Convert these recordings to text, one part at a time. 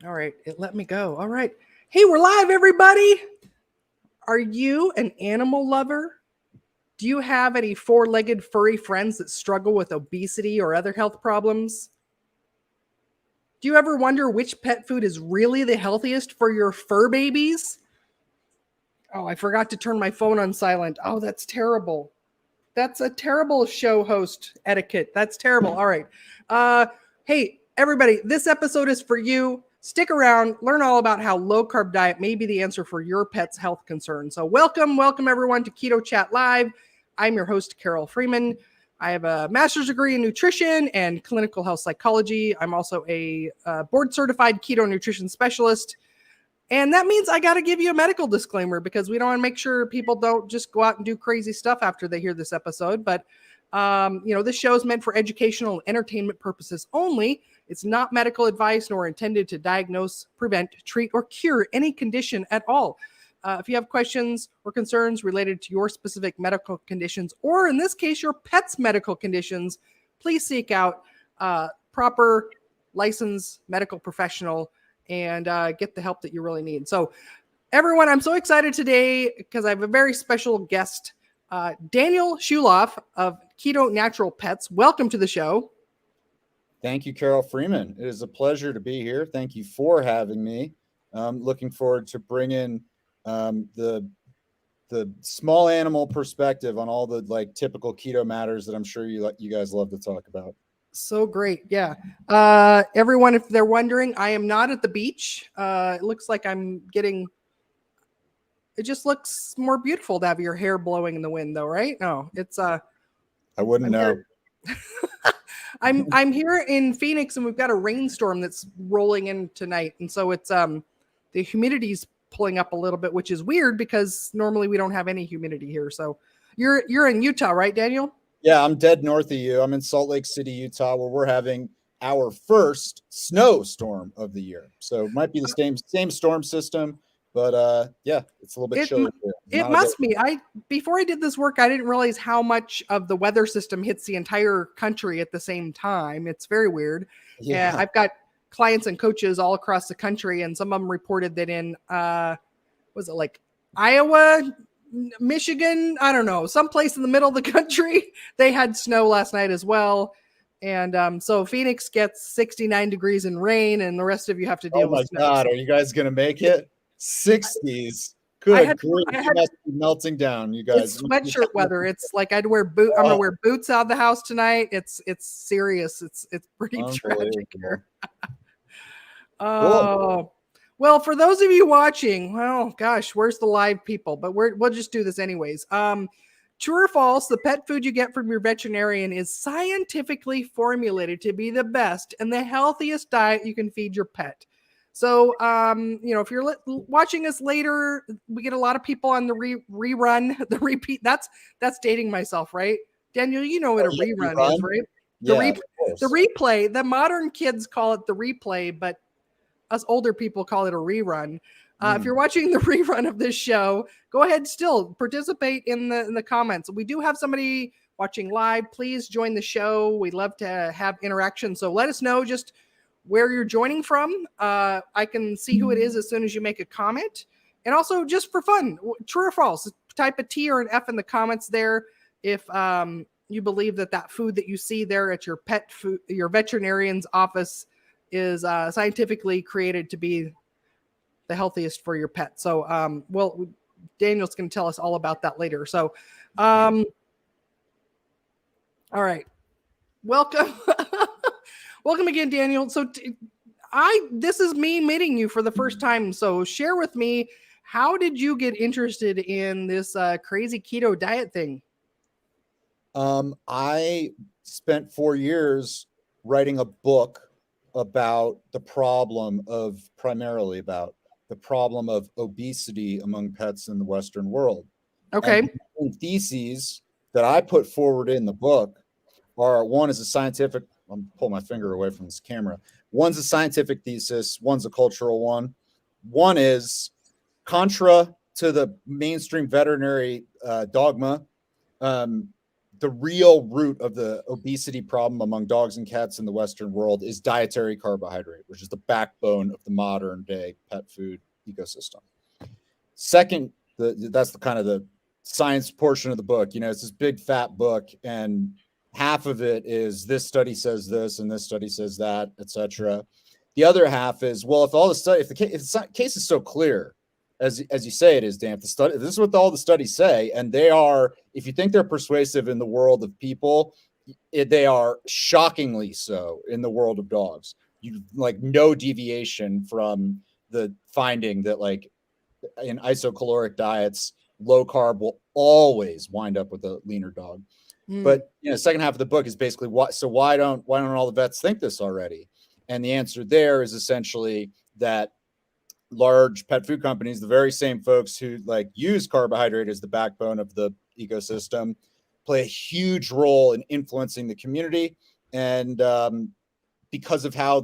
All right, it let me go. All right. Hey, we're live, everybody. Are you an animal lover? Do you have any four-legged furry friends that struggle with obesity or other health problems? Do you ever wonder which pet food is really the healthiest for your fur babies? Oh, I forgot to turn my phone on silent. Oh, that's terrible. That's a terrible show host etiquette. That's terrible. All right. Uh, hey, everybody, this episode is for you. Stick around, learn all about how low carb diet may be the answer for your pet's health concerns. So, welcome everyone to Keto Chat Live. I'm your host, Carole Freeman. I have a master's degree in nutrition and clinical health psychology. I'm also a board certified keto nutrition specialist. And that means I got to give you a medical disclaimer because we don't want to make sure people don't just go out and do crazy stuff after they hear this episode. But, this show is meant for educational and entertainment purposes only. It's not medical advice nor intended to diagnose, prevent, treat, or cure any condition at all. If you have questions or concerns related to your specific medical conditions, or in this case, your pet's medical conditions, please seek out proper licensed medical professional and get the help that you really need. So, everyone, I'm so excited today because I have a very special guest, Daniel Schulof of KetoNatural Pets. Welcome to the show. Thank you, Carole Freeman. It is a pleasure to be here. Thank you for having me. Looking forward to bringing the small animal perspective on all the typical keto matters that I'm sure you guys love to talk about. So great. Yeah. Everyone, if they're wondering, I am not at the beach. It looks like it just looks more beautiful to have your hair blowing in the wind though, right? No, it's I wouldn't know. I'm here in Phoenix and we've got a rainstorm that's rolling in tonight. And so it's the humidity's pulling up a little bit, which is weird because normally we don't have any humidity here. So you're in Utah, right, Daniel? Yeah, I'm dead north of you. I'm in Salt Lake City, Utah, where we're having our first snowstorm of the year. So it might be the same storm system, but yeah, it's a little bit chilly. It must be. Before I did this work, I didn't realize how much of the weather system hits the entire country at the same time. It's very weird. Yeah, I've got clients and coaches all across the country, and some of them reported that in was it like Iowa, Michigan, I don't know, someplace in the middle of the country, they had snow last night as well. And so Phoenix gets 69 degrees and rain, and the rest of you have to deal with snow. Oh my God, are you guys going to make it? 60s. Good grief, you must be melting down, you guys. It's sweatshirt weather. It's like I'm gonna wear boots out of the house tonight. It's serious. It's pretty tragic here. Oh. Well, for those of you watching, well, gosh, where's the live people? But we'll just do this anyways. True or false, the pet food you get from your veterinarian is scientifically formulated to be the best and the healthiest diet you can feed your pet. So, if you're watching us later, we get a lot of people on the rerun, the repeat. That's dating myself, right? Daniel, you know what a rerun is, right? The replay. The modern kids call it the replay, but us older people call it a rerun. If you're watching the rerun of this show, go ahead, still participate in the comments. We do have somebody watching live. Please join the show. We'd love to have interaction. So let us know just where you're joining from. I can see who it is as soon as you make a comment. And also just for fun, true or false, type a T or an F in the comments there. If you believe that food that you see there at your your veterinarian's office is scientifically created to be the healthiest for your pet. So, Daniel's going to tell us all about that later. So, all right. Welcome. Welcome again, Daniel. So this is me meeting you for the first time. So share with me, how did you get interested in this crazy keto diet thing? I spent 4 years writing a book primarily about the problem of obesity among pets in the Western world. Okay. And the theses that I put forward in the book are, one is a scientific, I'm pulling my finger away from this camera. One's a scientific thesis, one's a cultural one. One is contra to the mainstream veterinary dogma. the real root of the obesity problem among dogs and cats in the Western world is dietary carbohydrate, which is the backbone of the modern day pet food ecosystem. Second, that's the kind of the science portion of the book. It's this big fat book, and half of it is this study says this and this study says that, etc. The other half is, well, if the case is so clear, as you say it is, Dan, this is what all the studies say, and they are, if you think they're persuasive in the world of people, they are shockingly so in the world of dogs. You like no deviation from the finding that like in isocaloric diets, low carb will always wind up with a leaner dog. But second half of the book is basically why don't all the vets think this already? And the answer there is essentially that large pet food companies, the very same folks who like use carbohydrate as the backbone of the ecosystem, play a huge role in influencing the community. And because of how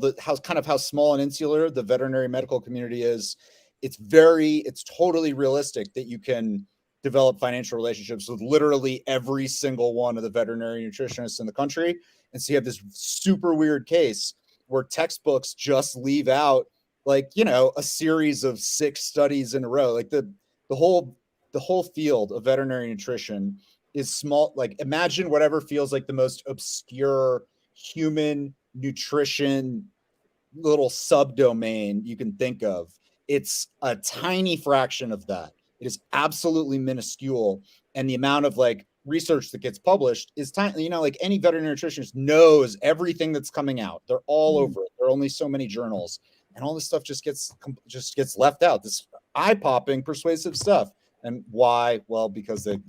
small and insular the veterinary medical community is, it's totally realistic that you can develop financial relationships with literally every single one of the veterinary nutritionists in the country. And so you have this super weird case where textbooks just leave out like, a series of 6 studies in a row. Like the whole field of veterinary nutrition is small. Like imagine whatever feels like the most obscure human nutrition little subdomain you can think of. It's a tiny fraction of that. It is absolutely minuscule. And the amount of like research that gets published is tiny. Like any veterinary nutritionist knows everything that's coming out. They're all over it. There are only so many journals, and all this stuff just gets left out. This eye-popping persuasive stuff. And why? Well, because they,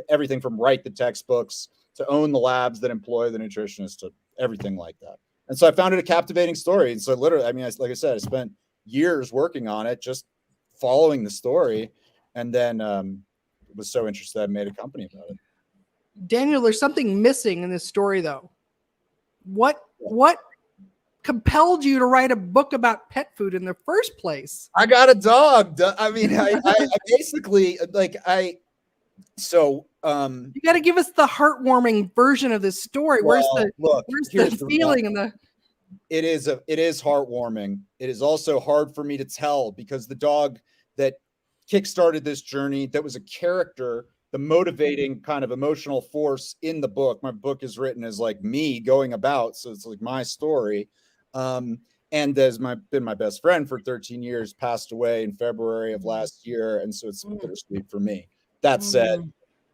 everything from write the textbooks to own the labs that employ the nutritionists to everything like that. And so I found it a captivating story. And so literally, like I said, I spent years working on it, just following the story. And then was so interested I made a company about it. Daniel, there's something missing in this story, though. What compelled you to write a book about pet food in the first place? I got a dog. I mean, I basically so you got to give us the heartwarming version of this story. Where's the feeling and the it is heartwarming. It is also hard for me to tell because the dog that kickstarted this journey, that was a character, the motivating kind of emotional force in the book. My book is written as like me going about, so it's like my story. And has been my best friend for 13 years, passed away in February of last year, and so it's bittersweet for me. That said,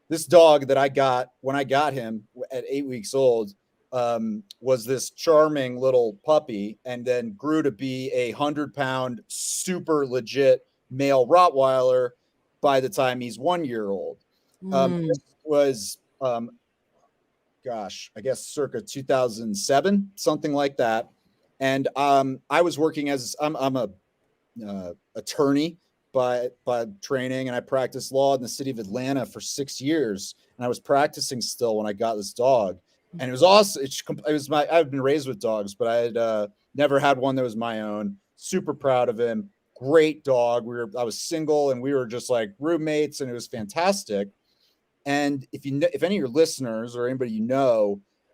this dog that I got when I got him at 8 weeks old was this charming little puppy, and then grew to be a 100-pound, super legit male Rottweiler by the time he's 1 year old. This was, I guess circa 2007, something like that. And I was working as I'm a attorney by training, and I practiced law in the city of Atlanta for 6 years. And I was practicing still when I got this dog, and it was awesome. I've been raised with dogs, but I had never had one that was my own. Super proud of him. Great dog. I was single, and we were just like roommates, and it was fantastic. And if any of your listeners or anybody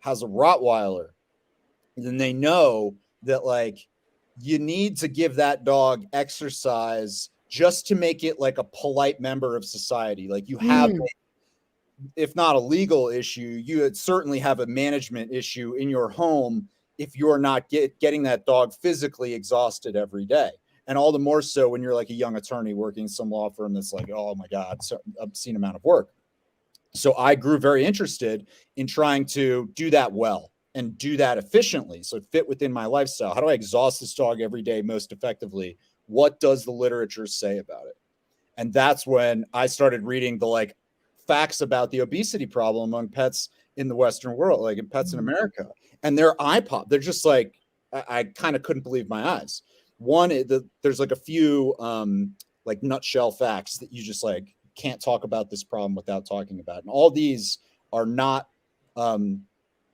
has a Rottweiler, then they know that like you need to give that dog exercise just to make it like a polite member of society. Like you have, if not a legal issue, you would certainly have a management issue in your home if you're not getting that dog physically exhausted every day. And all the more so when you're like a young attorney working in some law firm that's like, oh my God, so obscene amount of work. So I grew very interested in trying to do that well and do that efficiently. So it fit within my lifestyle. How do I exhaust this dog every day most effectively? What does the literature say about it? And that's when I started reading the like facts about the obesity problem among pets in the Western world, like in pets in America. And they're eye pop. They're just like, I kind of couldn't believe my eyes. One, there's like a few like nutshell facts that you just like can't talk about this problem without talking about. And all these are not,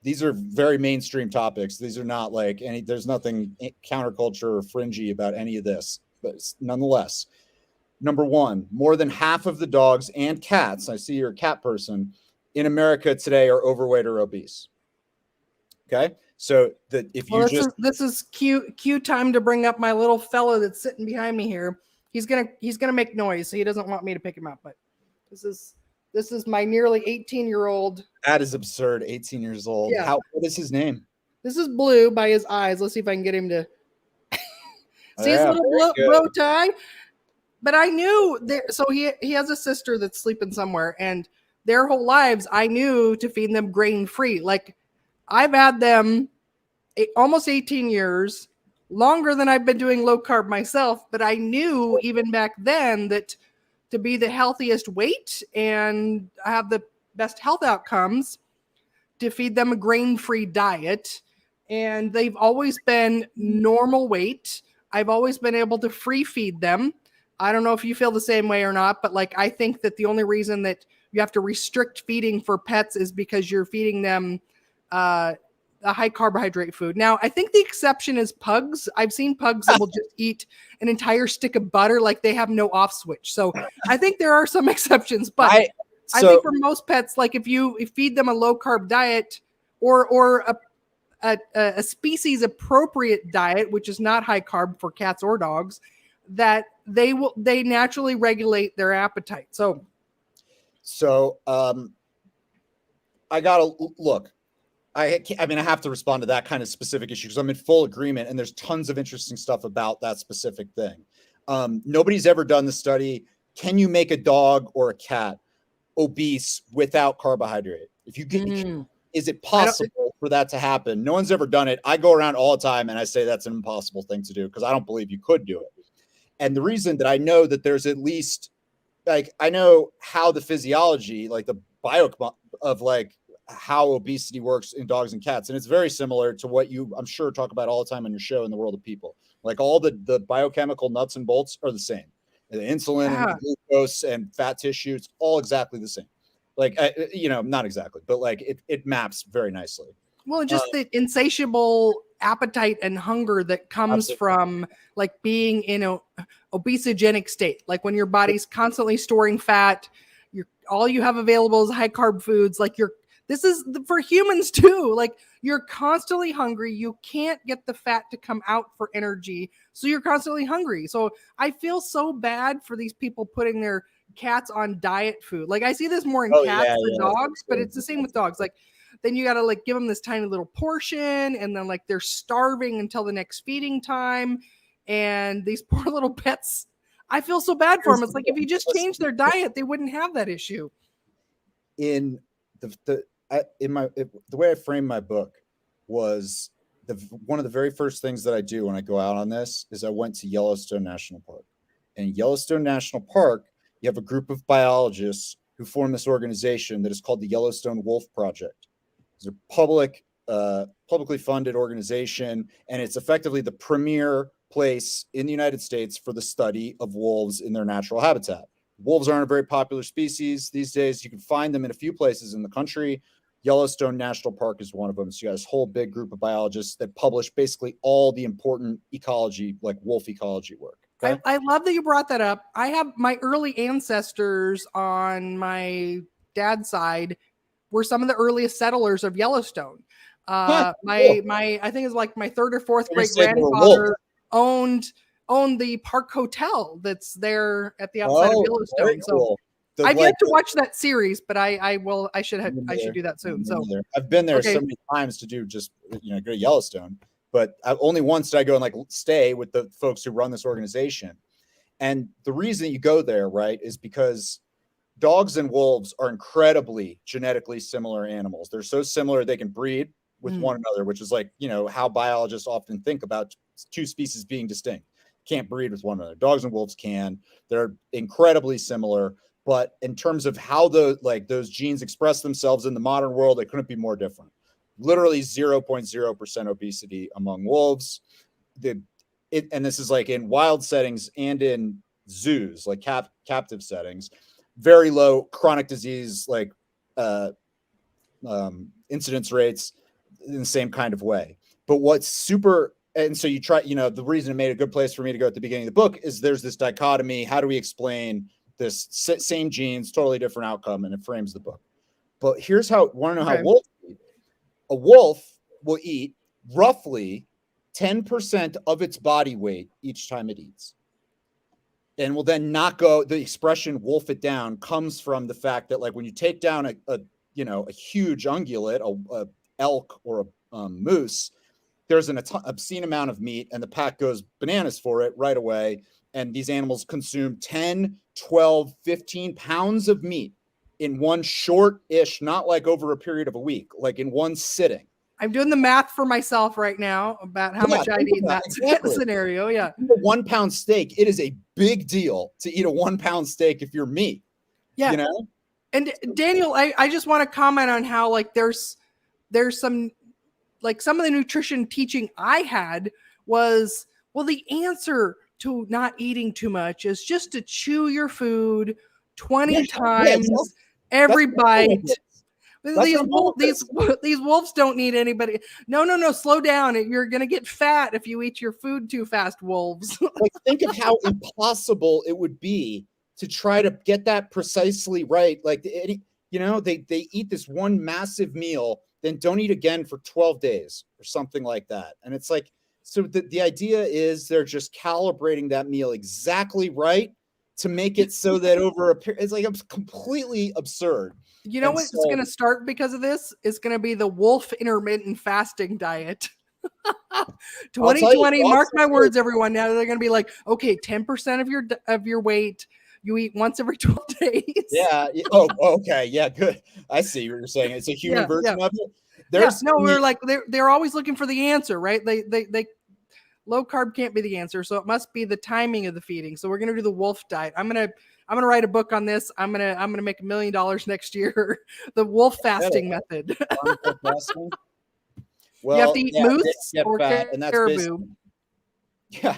these are very mainstream topics. These are not like there's nothing counterculture or fringy about any of this, but nonetheless, number one, more than half of the dogs and cats, I see you're a cat person, in America today are overweight or obese. Okay. So if you this is cue time to bring up my little fella that's sitting behind me here. He's gonna make noise, so he doesn't want me to pick him up. But this is my nearly 18-year-old. That is absurd. 18 years old. Yeah. What is his name? This is Blue by his eyes. Let's see if I can get him to see his little bow tie. But I knew so he has a sister that's sleeping somewhere, and their whole lives I knew to feed them grain free. Like I've had them almost 18 years, longer than I've been doing low carb myself. But I knew even back then that to be the healthiest weight and have the best health outcomes, to feed them a grain-free diet. And they've always been normal weight. I've always been able to free feed them. I don't know if you feel the same way or not, but like I think that the only reason that you have to restrict feeding for pets is because you're feeding them a high carbohydrate food. Now, I think the exception is pugs. I've seen pugs that will just eat an entire stick of butter like they have no off switch. So I think there are some exceptions, but I think for most pets, like if you feed them a low carb diet or a species appropriate diet, which is not high carb for cats or dogs, that they naturally regulate their appetite. So I gotta look. I mean, I have to respond to that kind of specific issue because I'm in full agreement, and there's tons of interesting stuff about that specific thing. Nobody's ever done the study. Can you make a dog or a cat obese without carbohydrate? If you get, is it possible for that to happen? No one's ever done it. I go around all the time and I say that's an impossible thing to do because I don't believe you could do it. And the reason that I know that there's at least like, I know how the physiology, like the bio of like how obesity works in dogs and cats. And it's very similar to what you, I'm sure, talk about all the time on your show in the world of people. Like all the biochemical nuts and bolts are the same. The insulin and the glucose and fat tissue, it's all exactly the same. Like, not exactly, but like it maps very nicely. Well, just the insatiable appetite and hunger that comes from like being in a obesogenic state. Like when your body's constantly storing fat, all you have available is high carb foods. Like this is for humans too. Like you're constantly hungry. You can't get the fat to come out for energy. So you're constantly hungry. So I feel so bad for these people putting their cats on diet food. Like I see this more in cats than dogs, but it's the same with dogs. Like then you got to like give them this tiny little portion and then like they're starving until the next feeding time. And these poor little pets, I feel so bad for them. It's like if you just change their diet, they wouldn't have that issue. In the way I framed my book was one of the very first things that I do when I go out on this is I went to Yellowstone National Park. And Yellowstone National Park, you have a group of biologists who form this organization that is called the Yellowstone Wolf Project. It's a publicly funded organization, and it's effectively the premier place in the United States for the study of wolves in their natural habitat. Wolves aren't a very popular species these days. You can find them in a few places in the country. Yellowstone National Park is one of them. So you got this whole big group of biologists that publish basically all the important ecology, like wolf ecology work. Okay? I love that you brought that up. I have my early ancestors on my dad's side were some of the earliest settlers of Yellowstone. I think it's like my third or fourth great grandfather owned the Park Hotel that's there at the outside of Yellowstone. So I've yet to watch that series, but I should do that soon. So I've been there so many times to do just go to Yellowstone, but only once did I go and like stay with the folks who run this organization. And the reason you go there, right, is because dogs and wolves are incredibly genetically similar animals. They're so similar they can breed with one another, which is like, how biologists often think about two species being distinct. Can't breed with one another. Dogs and wolves can. They're incredibly similar. But in terms of how those genes express themselves in the modern world, they couldn't be more different. Literally 0.0% obesity among wolves. And this is like in wild settings and in zoos, like captive settings. Very low chronic disease, like incidence rates in the same kind of way. But what's super, and so you try, the reason it made a good place for me to go at the beginning of the book is there's this dichotomy. How do we explain this same genes, totally different outcome? And it frames the book. But here's how, want to know how Okay. wolves eat? A wolf will eat roughly 10% of its body weight each time it eats. And will then not go, the expression wolf it down comes from the fact that, like, when you take down a huge ungulate, a elk or a moose, there's an obscene amount of meat, and the pack goes bananas for it right away. And these animals consume 10, 12, 15 pounds of meat in one short-ish, not like over a period of a week, like in one sitting. I'm doing the math for myself right now about how much I'd eat in that scenario. Yeah. A 1 pound steak, it is a big deal to eat a 1 pound steak if you're me. Yeah. You know? And Daniel, I just want to comment on how, like, there's some, like, some of the nutrition teaching I had was, well, the answer to not eating too much is just to chew your food 20 times every bite. These wolves don't need anybody. No, slow down. You're going to get fat if you eat your food too fast, wolves. Like, think of how impossible it would be to try to get that precisely right. Like, they eat this one massive meal, then don't eat again for 12 days or something like that. And it's like, so the idea is they're just calibrating that meal exactly right to make it so that over a period, it's like, it's completely absurd. You know what's going to start because of this? It's going to be the wolf intermittent fasting diet. 2020, mark my words, everyone. Now they're going to be like, okay, 10% of your weight you eat once every 12 days. Yeah. Oh, okay. Yeah, good. I see what you're saying. It's a human version of it. We're like, they're always looking for the answer, right? They low carb can't be the answer, so it must be the timing of the feeding. So we're going to do the wolf diet. I'm going to write a book on this. I'm going to make $1 million next year. The wolf fasting method. Well, you have to eat moose or fat, and that's caribou. Yeah.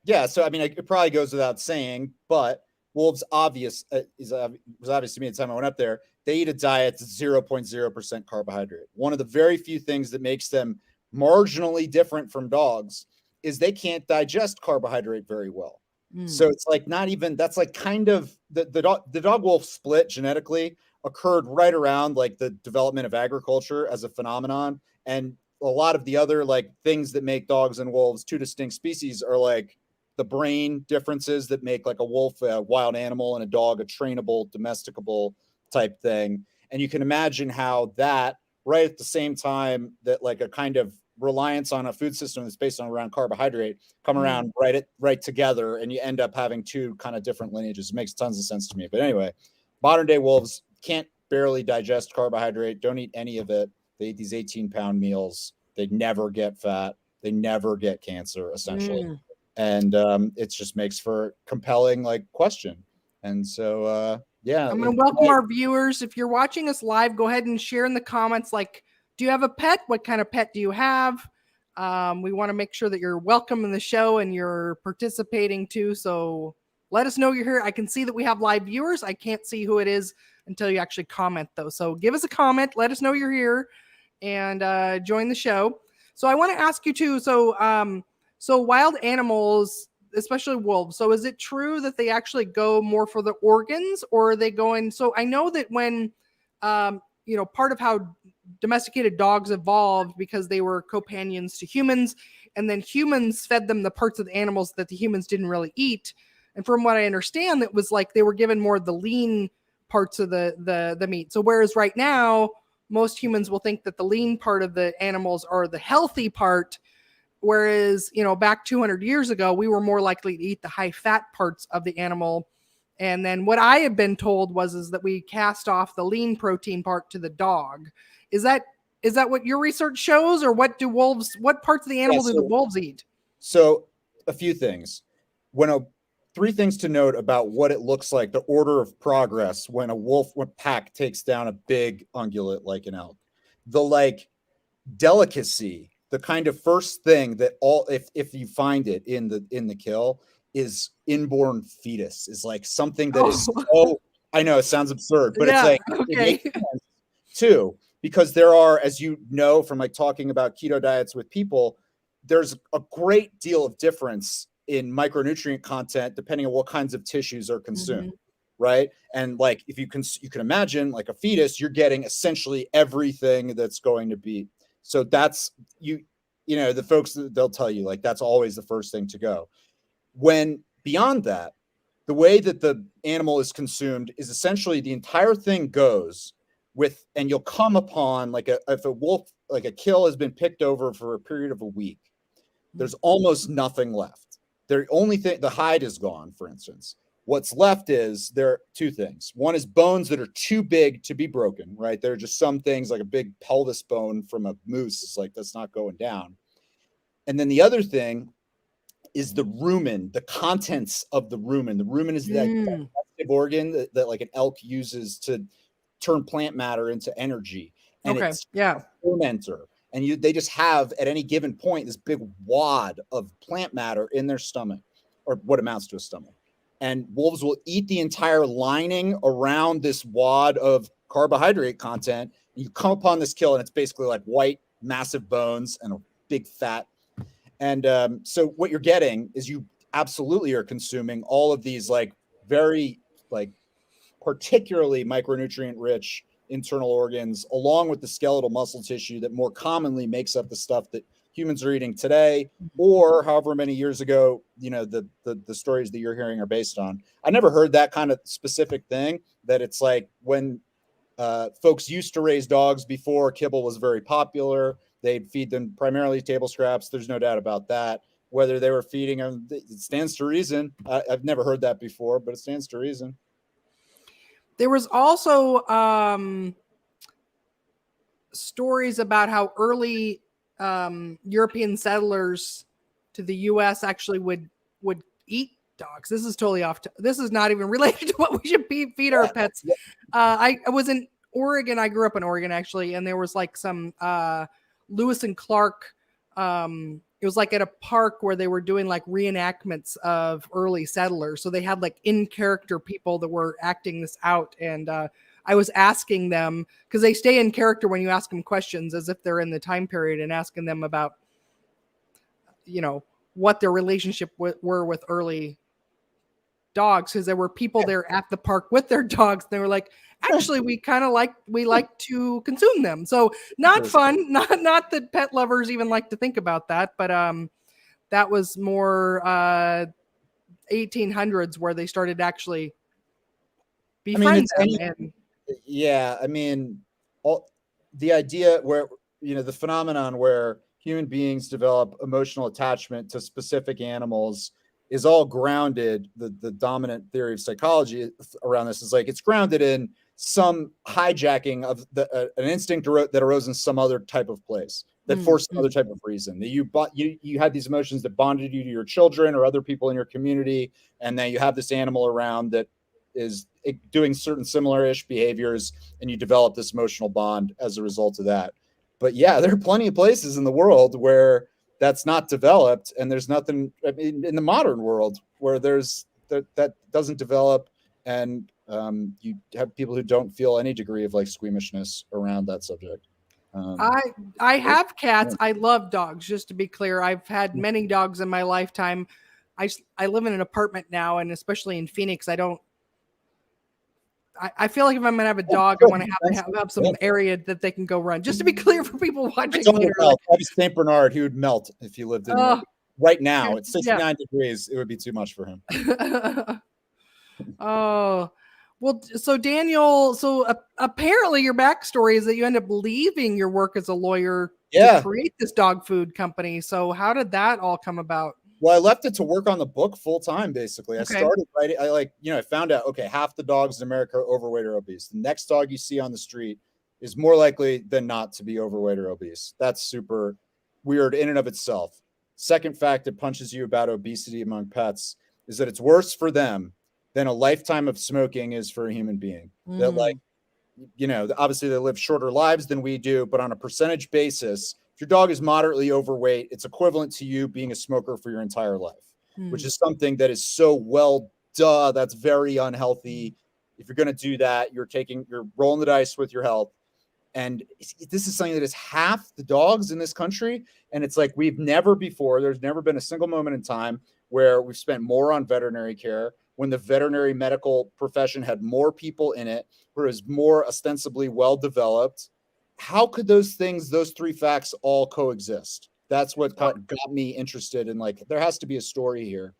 Yeah. So, I mean, it probably goes without saying, but wolves was obvious to me at the time I went up there. They eat a diet that's 0.0% carbohydrate. One of the very few things that makes them marginally different from dogs is they can't digest carbohydrate very well. So it's like, not even, that's like kind of the dog wolf split genetically occurred right around like the development of agriculture as a phenomenon. And a lot of the other like things that make dogs and wolves two distinct species are like the brain differences that make like a wolf a wild animal and a dog a trainable, domesticable type thing. And you can imagine how that right at the same time that like a kind of reliance on a food system that's based on around carbohydrate come around right together, and you end up having two kind of different lineages. It makes tons of sense to me. But anyway, modern day wolves can't barely digest carbohydrate, don't eat any of it. They eat these 18-pound meals. They never get fat. They never get cancer, essentially. And it just makes for a compelling like question. And so I'm going to welcome our viewers. If you're watching us live, go ahead and share in the comments, like, do you have a pet? What kind of pet do you have? We want to make sure that you're welcome in the show and you're participating too. So let us know you're here. I can see that we have live viewers. I can't see who it is until you actually comment, though. So give us a comment. Let us know you're here and join the show. So I want to ask you too. So wild animals, especially wolves. So is it true that they actually go more for the organs, or are they going? So I know that when, part of how domesticated dogs evolved because they were companions to humans, and then humans fed them the parts of the animals that the humans didn't really eat. And from what I understand, it was like they were given more of the lean parts of the meat. So whereas right now, most humans will think that the lean part of the animals are the healthy part, whereas, back 200 years ago, we were more likely to eat the high fat parts of the animal. And then what I have been told is that we cast off the lean protein part to the dog. Is that what your research shows, or what parts of the animal do the wolves eat? So a few things. Three things to note about what it looks like, the order of progress when a wolf pack takes down a big ungulate like an elk. The like delicacy, the kind of first thing that if you find it in the kill is inborn fetus, is like something that is so, I know it sounds absurd, but it's like, okay. Too, because there are, as you know, from like talking about keto diets with people, there's a great deal of difference in micronutrient content depending on what kinds of tissues are consumed, right? And like, if you can imagine like a fetus, you're getting essentially everything that's going to be. So that's the folks, they'll tell you like, that's always the first thing to go. When beyond that, the way that the animal is consumed is essentially the entire thing goes with, and you'll come upon like if a wolf, like a kill has been picked over for a period of a week, there's almost nothing left. The only thing, the hide is gone, for instance. What's left is, there are two things. One is bones that are too big to be broken, right? There are just some things like a big pelvis bone from a moose. It's like, that's not going down. And then the other thing is the rumen, the contents of the rumen. The rumen is that digestive organ that like an elk uses to turn plant matter into energy. And it's a fermenter. And they just have at any given point this big wad of plant matter in their stomach, or what amounts to a stomach. And wolves will eat the entire lining around this wad of carbohydrate content. And you come upon this kill, and it's basically like white, massive bones and a big fat. And so what you're getting is, you absolutely are consuming all of these like very like particularly micronutrient rich internal organs, along with the skeletal muscle tissue that more commonly makes up the stuff that humans are eating today, or however many years ago, the stories that you're hearing are based on. I never heard that kind of specific thing, that it's like when folks used to raise dogs before kibble was very popular, they'd feed them primarily table scraps. There's no doubt about that. Whether they were feeding them, it stands to reason. I've never heard that before, but it stands to reason. There was also stories about how early European settlers to the U.S. actually would eat dogs. This is totally off. This is not even related to what we should feed our pets. I was in Oregon. I grew up in Oregon, actually, and there was like some Lewis and Clark. It was like at a park where they were doing like reenactments of early settlers. So they had like in character people that were acting this out. And I was asking them, because they stay in character when you ask them questions as if they're in the time period, and asking them about, what their relationship were with early dogs. Because there were people there at the park with their dogs. And they were like, actually, we like to consume them. So not fun, not that pet lovers even like to think about that, but that was more 1800s where they started actually befriend them. The idea where, the phenomenon where human beings develop emotional attachment to specific animals is all grounded. The dominant theory of psychology around this is like, it's grounded in some hijacking of an instinct that arose in some other type of place that forced another type of reason. That you had these emotions that bonded you to your children or other people in your community, and then you have this animal around that is doing certain similar-ish behaviors, and you develop this emotional bond as a result of that. But yeah, there are plenty of places in the world where that's not developed, and there's nothing in the modern world where that doesn't develop, and you have people who don't feel any degree of like squeamishness around that subject. I have cats. I love dogs, just to be clear. I've had many dogs in my lifetime. I live in an apartment now, and especially in Phoenix, I feel like if I'm gonna have a dog, I want to have some area that they can go run. Just to be clear for people watching later. Maybe St. Bernard, he would melt if he lived in right now. It's 69 degrees. It would be too much for him. Oh, well, so Daniel, apparently your backstory is that you end up leaving your work as a lawyer to create this dog food company. So how did that all come about? Well, I left it to work on the book full time, basically. I started writing. I found out, okay, half the dogs in America are overweight or obese. The next dog you see on the street is more likely than not to be overweight or obese. That's super weird in and of itself. Second fact that punches you about obesity among pets is that it's worse for them than a lifetime of smoking is for a human being. That obviously they live shorter lives than we do, but on a percentage basis, if your dog is moderately overweight, it's equivalent to you being a smoker for your entire life, which is something that is so that's very unhealthy. If you're going to do that, you're rolling the dice with your health. And this is something that is half the dogs in this country. And it's like, there's never been a single moment in time where we've spent more on veterinary care, when the veterinary medical profession had more people in it, who is more ostensibly well developed. How could those things, those three facts, all coexist? That's what got me interested in, like, there has to be a story here.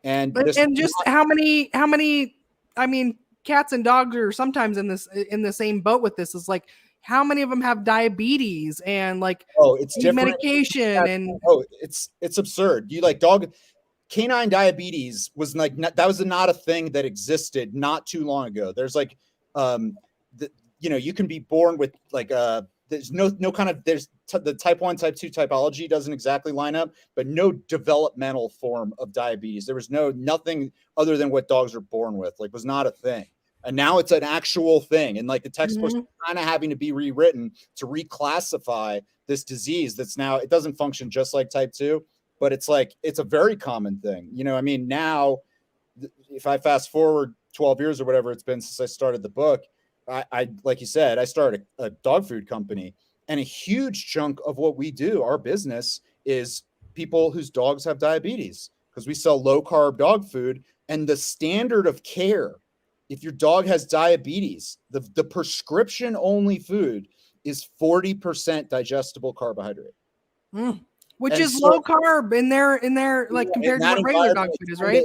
And just how many, I mean, cats and dogs are sometimes in the same boat with this. Is like, how many of them have diabetes and like, it's different medication? And it's absurd. You like canine diabetes was like, that was not a thing that existed not too long ago. There's like, you can be born with like, there's no kind of, the type 1, type 2 typology doesn't exactly line up, but no developmental form of diabetes. There was nothing other than what dogs are born with, like, was not a thing. And now it's an actual thing. And like the textbooks are kind of having to be rewritten to reclassify this disease that's now, it doesn't function just like type 2, but it's like, it's a very common thing. I mean, now if I fast forward 12 years or whatever it's been since I started the book, I like you said, I started a dog food company, and a huge chunk of what we do, our business, is people whose dogs have diabetes, because we sell low carb dog food. And the standard of care, if your dog has diabetes, the prescription only food is 40% digestible carbohydrate. Which is low carb in their like, compared to what regular dog food is, right?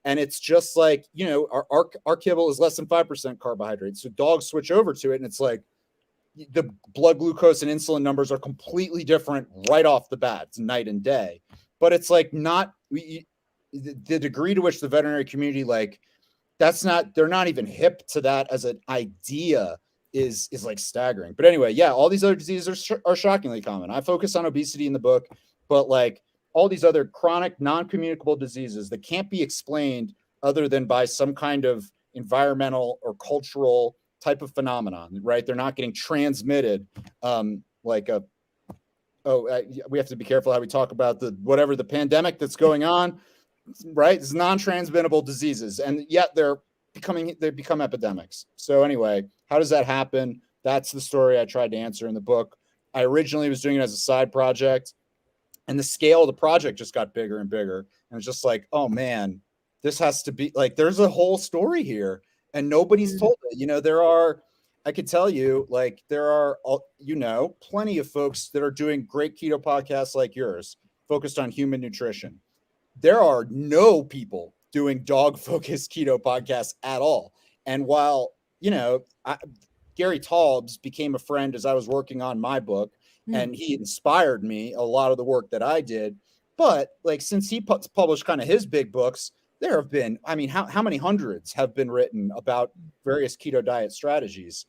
And it's just like, our kibble is less than 5% carbohydrate. So dogs switch over to it, and it's like the blood glucose and insulin numbers are completely different right off the bat. It's night and day. But it's like the degree to which the veterinary community, like, they're not even hip to that as an idea is like staggering. But anyway, yeah, all these other diseases are shockingly common. I focus on obesity in the book, but like all these other chronic non-communicable diseases that can't be explained other than by some kind of environmental or cultural type of phenomenon, right? They're not getting transmitted we have to be careful how we talk about whatever the pandemic that's going on, right? It's non-transmittable diseases, and yet they become epidemics. So anyway, how does that happen? That's the story I tried to answer in the book. I originally was doing it as a side project, and the scale of the project just got bigger and bigger. And it's just like, oh man, this has to be like, there's a whole story here and nobody's told it. I could tell you, like, there are, plenty of folks that are doing great keto podcasts like yours, focused on human nutrition. There are no people doing dog-focused keto podcasts at all. And while, Gary Taubes became a friend as I was working on my book, and he inspired me a lot of the work that I did. But like, since he published kind of his big books, there have been, I mean, how many hundreds have been written about various keto diet strategies?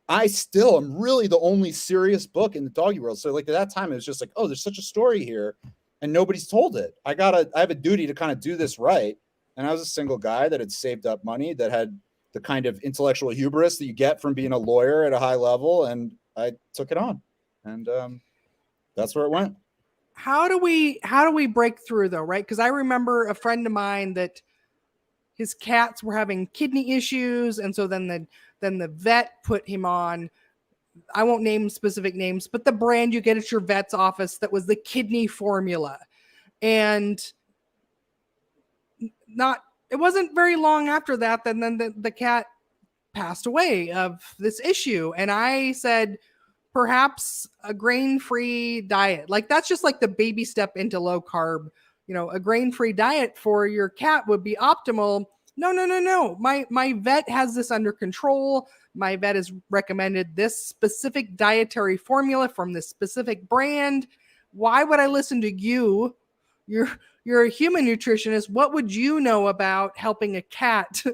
I still am really the only serious book in the doggy world. So like at that time, it was just like, oh, there's such a story here and nobody's told it. I have a duty to kind of do this right. And I was a single guy that had saved up money, that had the kind of intellectual hubris that you get from being a lawyer at a high level. And I took it on. And that's where it went. How do we break through though, right? Because I remember a friend of mine that his cats were having kidney issues, and so then the vet put him on, I won't name specific names, but the brand you get at your vet's office that was the kidney formula. And it wasn't very long after that, then the cat passed away of this issue. And I said, perhaps a grain-free diet. Like, that's just like the baby step into low carb. A grain-free diet for your cat would be optimal. No. My vet has this under control. My vet has recommended this specific dietary formula from this specific brand. Why would I listen to you? You're a human nutritionist. What would you know about helping a cat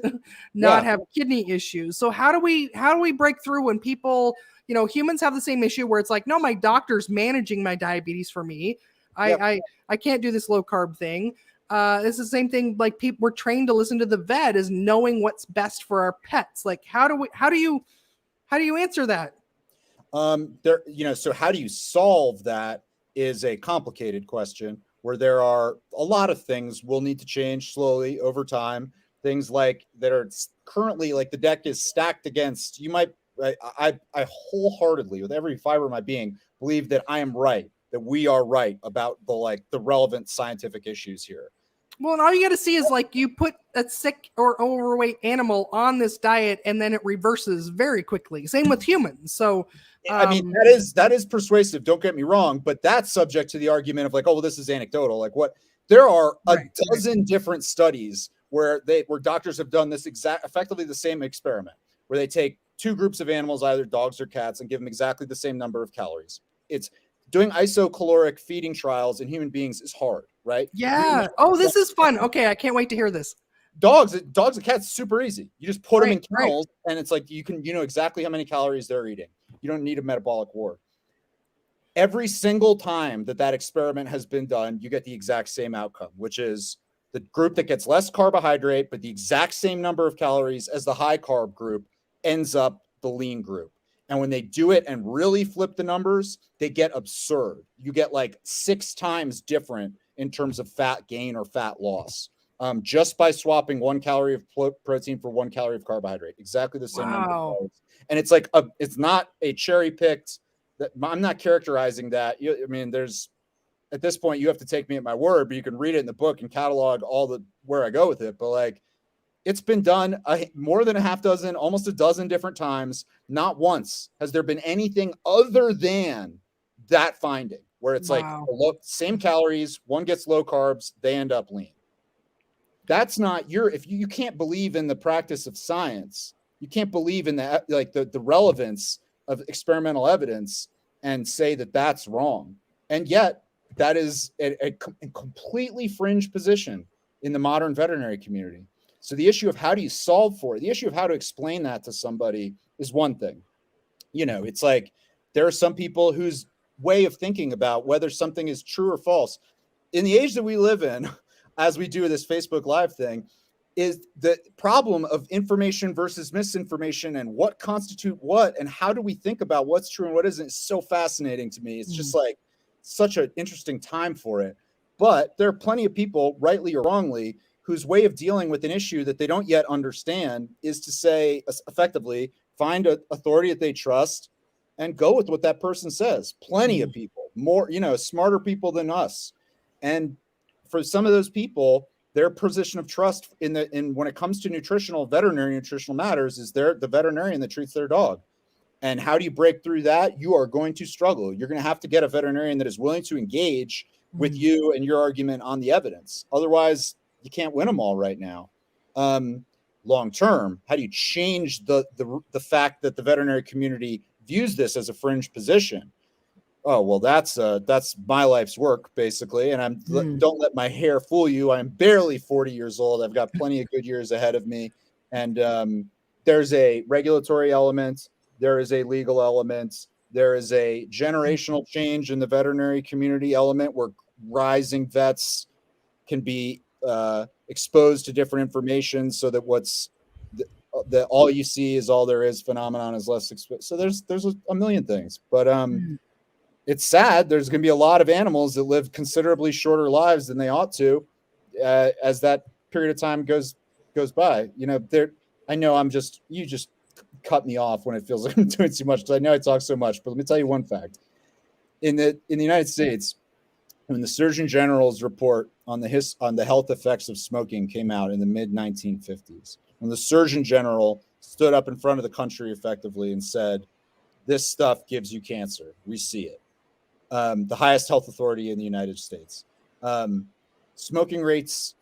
not have kidney issues? So how do we break through when people, humans have the same issue where it's like, no, my doctor's managing my diabetes for me. I can't do this low carb thing. It's the same thing. Like, people, we're trained to listen to the vet as knowing what's best for our pets. Like, how do you answer that? So how do you solve that is a complicated question, where there are a lot of things will need to change slowly over time. Things like that are currently, like, the deck is stacked against. I wholeheartedly, with every fiber of my being, believe that I am right, that we are right about the relevant scientific issues here. Well, and all you got to see is like you put a sick or overweight animal on this diet and then it reverses very quickly. Same with humans. So, I mean, that is persuasive. Don't get me wrong, but that's subject to the argument of like, oh, well, this is anecdotal. Like what? There are a dozen different studies where doctors have done this effectively the same experiment, where they take two groups of animals, either dogs or cats, and give them exactly the same number of calories. It's doing isocaloric feeding trials in human beings is hard, right? Yeah. Oh, this is fun. Okay, I can't wait to hear this. Dogs and cats, super easy. You just put them in kennels, and it's like you know exactly how many calories they're eating. You don't need a metabolic ward. Every single time that experiment has been done, you get the exact same outcome, which is the group that gets less carbohydrate, but the exact same number of calories as the high carb group ends up the lean group. And when they do it and really flip the numbers, they get absurd. You get like 6 times different in terms of fat gain or fat loss. Just by swapping 1 calorie of protein for 1 calorie of carbohydrate, exactly the same number of calories. And it's like it's not a cherry picked. I'm not characterizing that. I mean, there's at this point you have to take me at my word, but you can read it in the book and catalog where I go with it. But like, it's been done more than a half dozen, almost a dozen different times. Not once has there been anything other than that finding where it's like same calories, one gets low carbs, they end up lean. That's not if you can't believe in the practice of science, you can't believe in the relevance of experimental evidence and say that that's wrong. And yet that is a completely fringe position in the modern veterinary community. So the issue of how do you solve for it, the issue of how to explain that to somebody is one thing. You know, it's like there are some people whose way of thinking about whether something is true or false in the age that we live in, as we do this Facebook Live thing, is the problem of information versus misinformation and what constitute what and how do we think about what's true and what isn't is so fascinating to me. It's just like such an interesting time for it. But there are plenty of people, rightly or wrongly, whose way of dealing with an issue that they don't yet understand is to say, effectively, find an authority that they trust and go with what that person says. Plenty of people, more, smarter people than us. And for some of those people, their position of trust in when it comes to veterinary nutritional matters is they're the veterinarian that treats their dog. And how do you break through that? You are going to struggle. You're going to have to get a veterinarian that is willing to engage with you and your argument on the evidence. Otherwise, you can't win them all right now. Long term, how do you change the fact that the veterinary community views this as a fringe position? Oh, well, that's my life's work, basically. And don't let my hair fool you. I'm barely 40 years old. I've got plenty of good years ahead of me. And there's a regulatory element. There is a legal element. There is a generational change in the veterinary community element where rising vets can be exposed to different information so that that all you see is all there is phenomenon is less exposed. So there's a million things, but it's sad. There's going to be a lot of animals that live considerably shorter lives than they ought to as that period of time goes by. I know you just cut me off when it feels like I'm doing too much because I know I talk so much, but let me tell you one fact. In the United States, when the Surgeon General's report on the health effects of smoking came out in the mid 1950s, when the Surgeon General stood up in front of the country effectively and said, "This stuff gives you cancer. We see it." The highest health authority in the United States. Smoking rates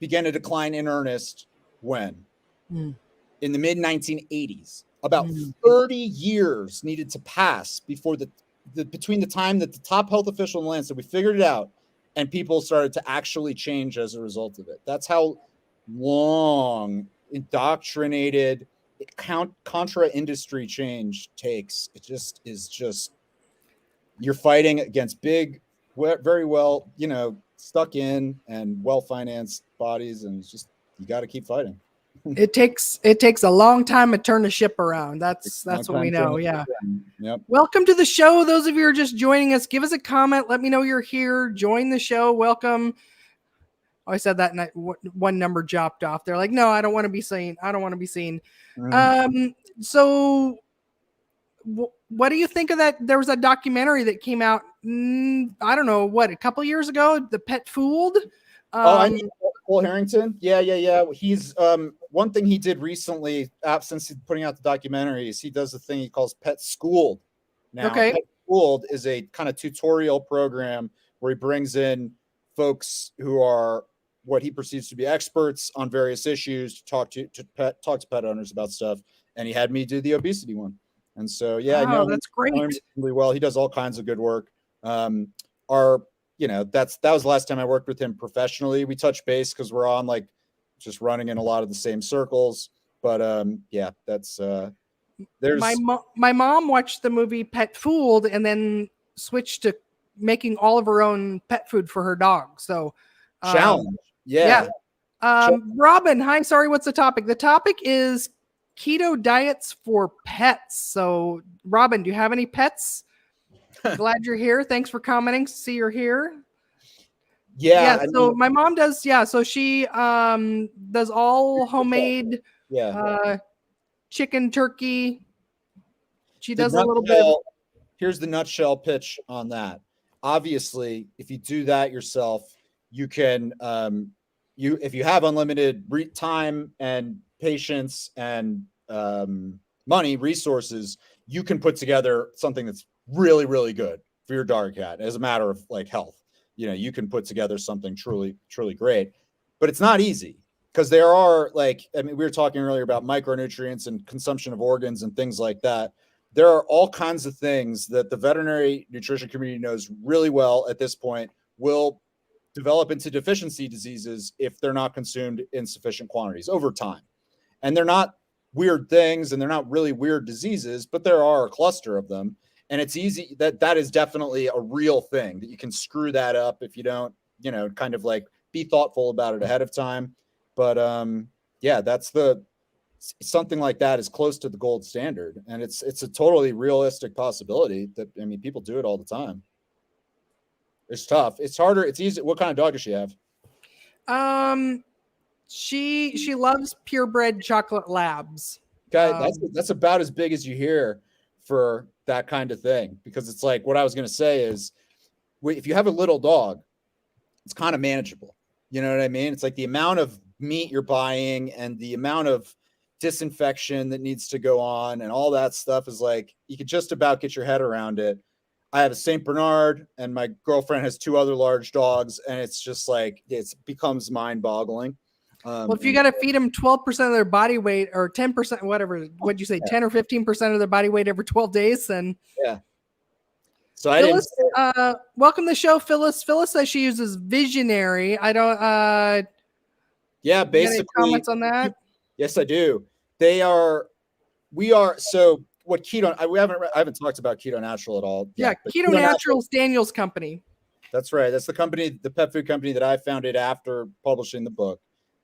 began to decline in earnest when? In the mid 1980s. About 30 years needed to pass before between the time that the top health official in the land said we figured it out and people started to actually change as a result of it. That's how long indoctrinated contra industry change takes. It is just you're fighting against big, very well, stuck in and well-financed bodies, and it's just you got to keep fighting. It takes a long time to turn the ship around. That's what we know. Yeah. Yep. Welcome to the show. Those of you who are just joining us, give us a comment. Let me know you're here. Join the show. Welcome. Oh, I said that and one number dropped off. They're like, no, I don't want to be seen. I don't want to be seen. So what do you think of that? There was a documentary that came out, I don't know, a couple years ago, The Pet Fooled. Oh, I know Cole Harrington. Yeah. He's one thing he did recently, since he's putting out the documentaries, he does a thing he calls Pet Schooled. Now, Okay. Pet Schooled is a kind of tutorial program where he brings in folks who are what he perceives to be experts on various issues to talk to pet owners about stuff. And he had me do the obesity one. And so, yeah, I know that's him great. really well. He does all kinds of good work. Our that was the last time I worked with him professionally. We touch base because we're on like just running in a lot of the same circles. But yeah, that's there's my mom watched the movie Pet Fooled and then switched to making all of her own pet food for her dog. So challenge. Yeah. Robin, hi, sorry, what's the topic? The topic is keto diets for pets. So Robin, do you have any pets? Glad you're here. Thanks for commenting. See you're here. Yeah. So my mom does. Yeah. So she does all homemade. Yeah. Chicken, turkey. She does a little bit. Here's the nutshell pitch on that. Obviously, if you do that yourself, you can if you have unlimited time and patience and money, resources, you can put together something that's really, really good for your dog or cat as a matter of like health. You can put together something truly, truly great, but it's not easy because there are we were talking earlier about micronutrients and consumption of organs and things like that. There are all kinds of things that the veterinary nutrition community knows really well at this point will develop into deficiency diseases if they're not consumed in sufficient quantities over time. And they're not weird things and they're not really weird diseases, but there are a cluster of them. And it's easy that is definitely a real thing that you can screw that up if you don't, kind of like be thoughtful about it ahead of time. But yeah, something like that is close to the gold standard. And it's a totally realistic possibility that, people do it all the time. It's tough. It's harder. It's easy. What kind of dog does she have? She loves purebred chocolate labs. Okay, that's about as big as you hear for that kind of thing, because it's like what I was going to say is if you have a little dog, it's kind of manageable. You know what I mean? It's like the amount of meat you're buying and the amount of disinfection that needs to go on and all that stuff is like you could just about get your head around it. I have a Saint Bernard and my girlfriend has 2 other large dogs, and it's just like it becomes mind-boggling. Well, if you got to feed them 12% of their body weight or 10%, whatever, what'd you say, 10 or 15% of their body weight every 12 days, then. Yeah. So Phyllis, welcome to the show, Phyllis. Phyllis says she uses Visionary. I don't. Yeah, basically. Any comments on that? Yes, I do. So what keto? I haven't talked about KetoNatural at all. Yeah, KetoNatural is Daniel's company. That's right. That's the company, the pet food company that I founded after publishing the book.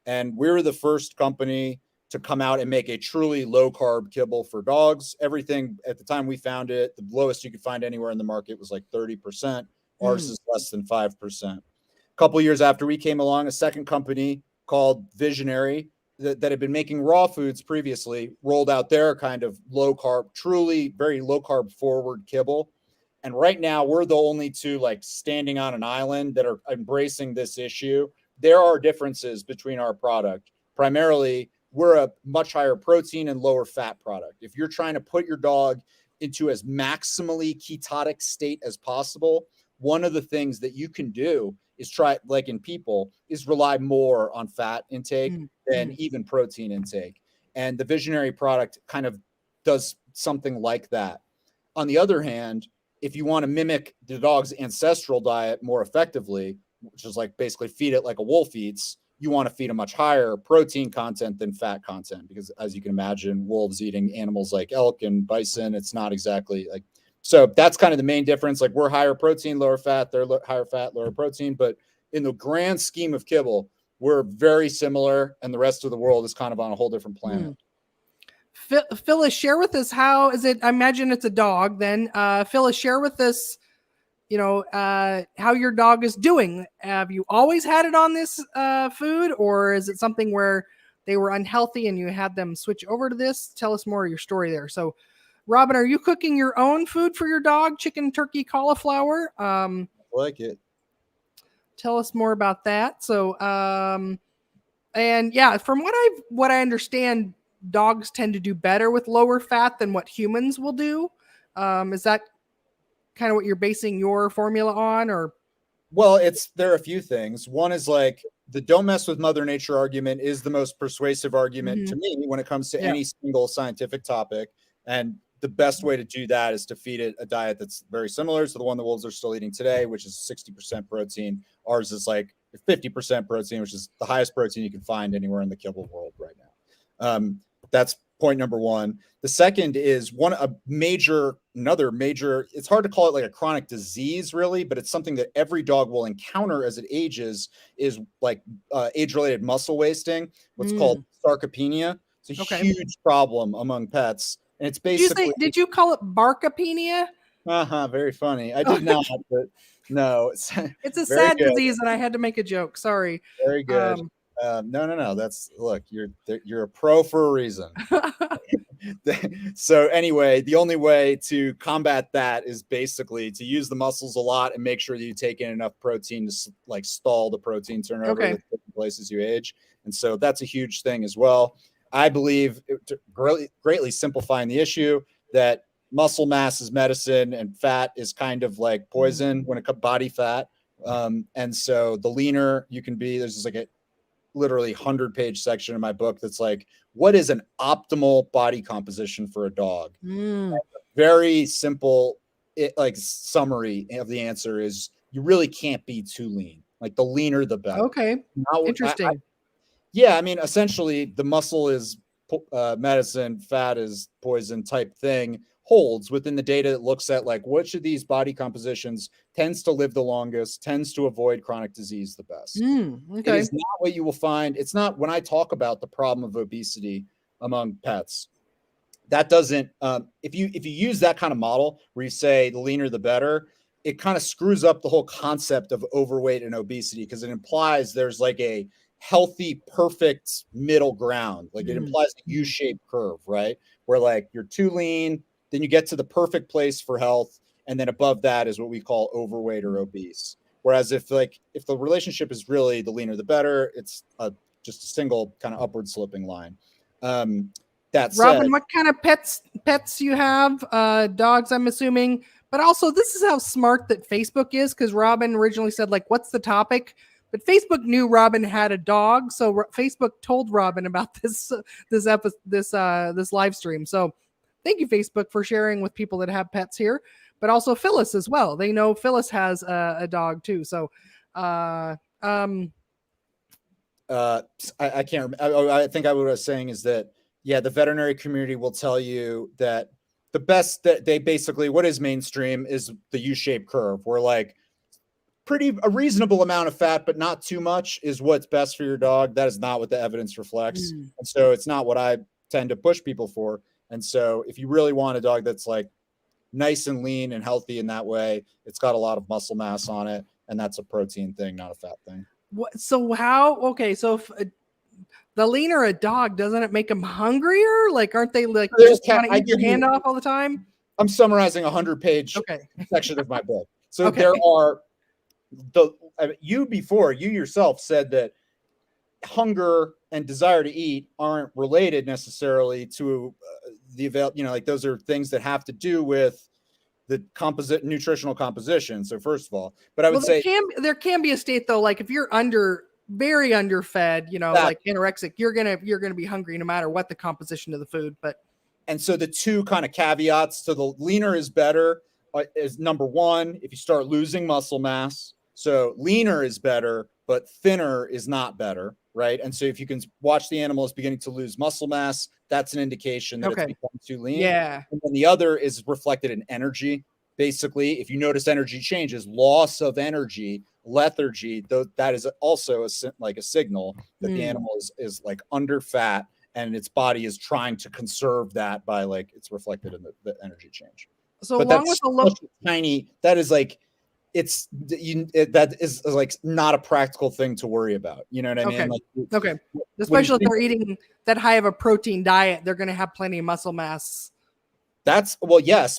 And we were the first company to come out and make a truly low carb kibble for dogs. Everything at the time we found it, the lowest you could find anywhere in the market was like 30%. Ours is less than 5%. A couple years after we came along, a second company called Visionary that had been making raw foods previously rolled out their kind of low carb, truly very low carb forward kibble. And right now we're the only two like standing on an island that are embracing this issue. There are differences between our product. Primarily, we're a much higher protein and lower fat product. If you're trying to put your dog into as maximally ketotic state as possible, one of the things that you can do is try, like in people, is rely more on fat intake than even protein intake. And the Visionary product kind of does something like that. On the other hand, if you want to mimic the dog's ancestral diet more effectively, which is like basically feed it like a wolf eats, you want to feed a much higher protein content than fat content, because as you can imagine, wolves eating animals like elk and bison, it's not exactly like, so that's kind of the main difference. Like we're higher protein, lower fat, they're higher fat, lower protein, but in the grand scheme of kibble, we're very similar, and the rest of the world is kind of on a whole different planet. Phyllis, share with us, how is it? I imagine it's a dog then. Phyllis, share with us, how your dog is doing. Have you always had it on this food, or is it something where they were unhealthy and you had them switch over to this? Tell us more of your story there. So, Robin, are you cooking your own food for your dog? Chicken, turkey, cauliflower? I like it. tell us more about that. So, and yeah, from what I understand, dogs tend to do better with lower fat than what humans will do. Is that kind of what you're basing your formula on, or? Well, there are a few things. One is like the don't mess with Mother Nature argument is the most persuasive argument to me when it comes to any single scientific topic. And the best way to do that is to feed it a diet that's very similar to the one the wolves are still eating today, which is 60% protein. Ours is like 50% protein, which is the highest protein you can find anywhere in the kibble world right now. That's point number one. The second is another major, it's hard to call it like a chronic disease really, but it's something that every dog will encounter as it ages, is like age-related muscle wasting, what's called sarcopenia. It's a huge problem among pets. And it's basically, did you call it barcopenia? Very funny. I did not, but no. It's a sad disease and I had to make a joke. Sorry. Very good. No. Look, you're a pro for a reason. So anyway, the only way to combat that is basically to use the muscles a lot and make sure that you take in enough protein to like stall the protein turnover in places you age. And so that's a huge thing as well. I believe, greatly simplifying the issue, that muscle mass is medicine and fat is kind of like poison when it comes body fat. And so the leaner you can be, there's just like a literally 100-page section in my book that's like, what is an optimal body composition for a dog? Very simple summary of the answer is you really can't be too lean. Like the leaner the better. Okay. Interesting. I mean, essentially the muscle is medicine, fat is poison type thing holds within the data that looks at like which of these body compositions tends to live the longest, tends to avoid chronic disease the best. It is not what you will find. It's not when I talk about the problem of obesity among pets. That doesn't, if you use that kind of model where you say the leaner the better, it kind of screws up the whole concept of overweight and obesity because it implies there's like a healthy, perfect middle ground. Like it implies a U-shaped curve, right? Where like you're too lean, then you get to the perfect place for health. And then above that is what we call overweight or obese. Whereas if the relationship is really the leaner, the better, it's just a single kind of upward sloping line. That said, Robin, what kind of pets you have? Dogs, I'm assuming. But also, this is how smart that Facebook is, because Robin originally said, like, what's the topic? But Facebook knew Robin had a dog, so Facebook told Robin about this live stream. So thank you, Facebook, for sharing with people that have pets here, but also Phyllis as well. They know Phyllis has a dog too. So I can't remember. I think what I was saying is that, yeah, the veterinary community will tell you that the best that they basically, what is mainstream is the U-shaped curve, where like a reasonable amount of fat, but not too much is what's best for your dog. That is not what the evidence reflects. And so it's not what I tend to push people for. And so if you really want a dog that's like nice and lean and healthy in that way, it's got a lot of muscle mass on it. And that's a protein thing, not a fat thing. So if the leaner a dog, doesn't it make them hungrier? Like, aren't they like just want to eat your hand off all the time? I'm summarizing a 100-page section of my book. So there are you yourself said that hunger and desire to eat aren't related necessarily to like those are things that have to do with the nutritional composition. So first of all, but I would say there can be a state though, like if you're very underfed, like anorexic, you're gonna be hungry no matter what the composition of the food. And so the two kind of caveats to the leaner is better is number one, if you start losing muscle mass. So leaner is better, but thinner is not better, right? And so if you can watch the animal is beginning to lose muscle mass, that's an indication that it's become too lean. Yeah. And then the other is reflected in energy. Basically, if you notice energy changes, loss of energy, lethargy, that is also a signal that the animal is like under fat and its body is trying to conserve that by like it's reflected in the energy change. So but along with the tiny, that is like that is like not a practical thing to worry about. You know what I mean? Like, especially if they're eating that high of a protein diet, they're going to have plenty of muscle mass. Yes,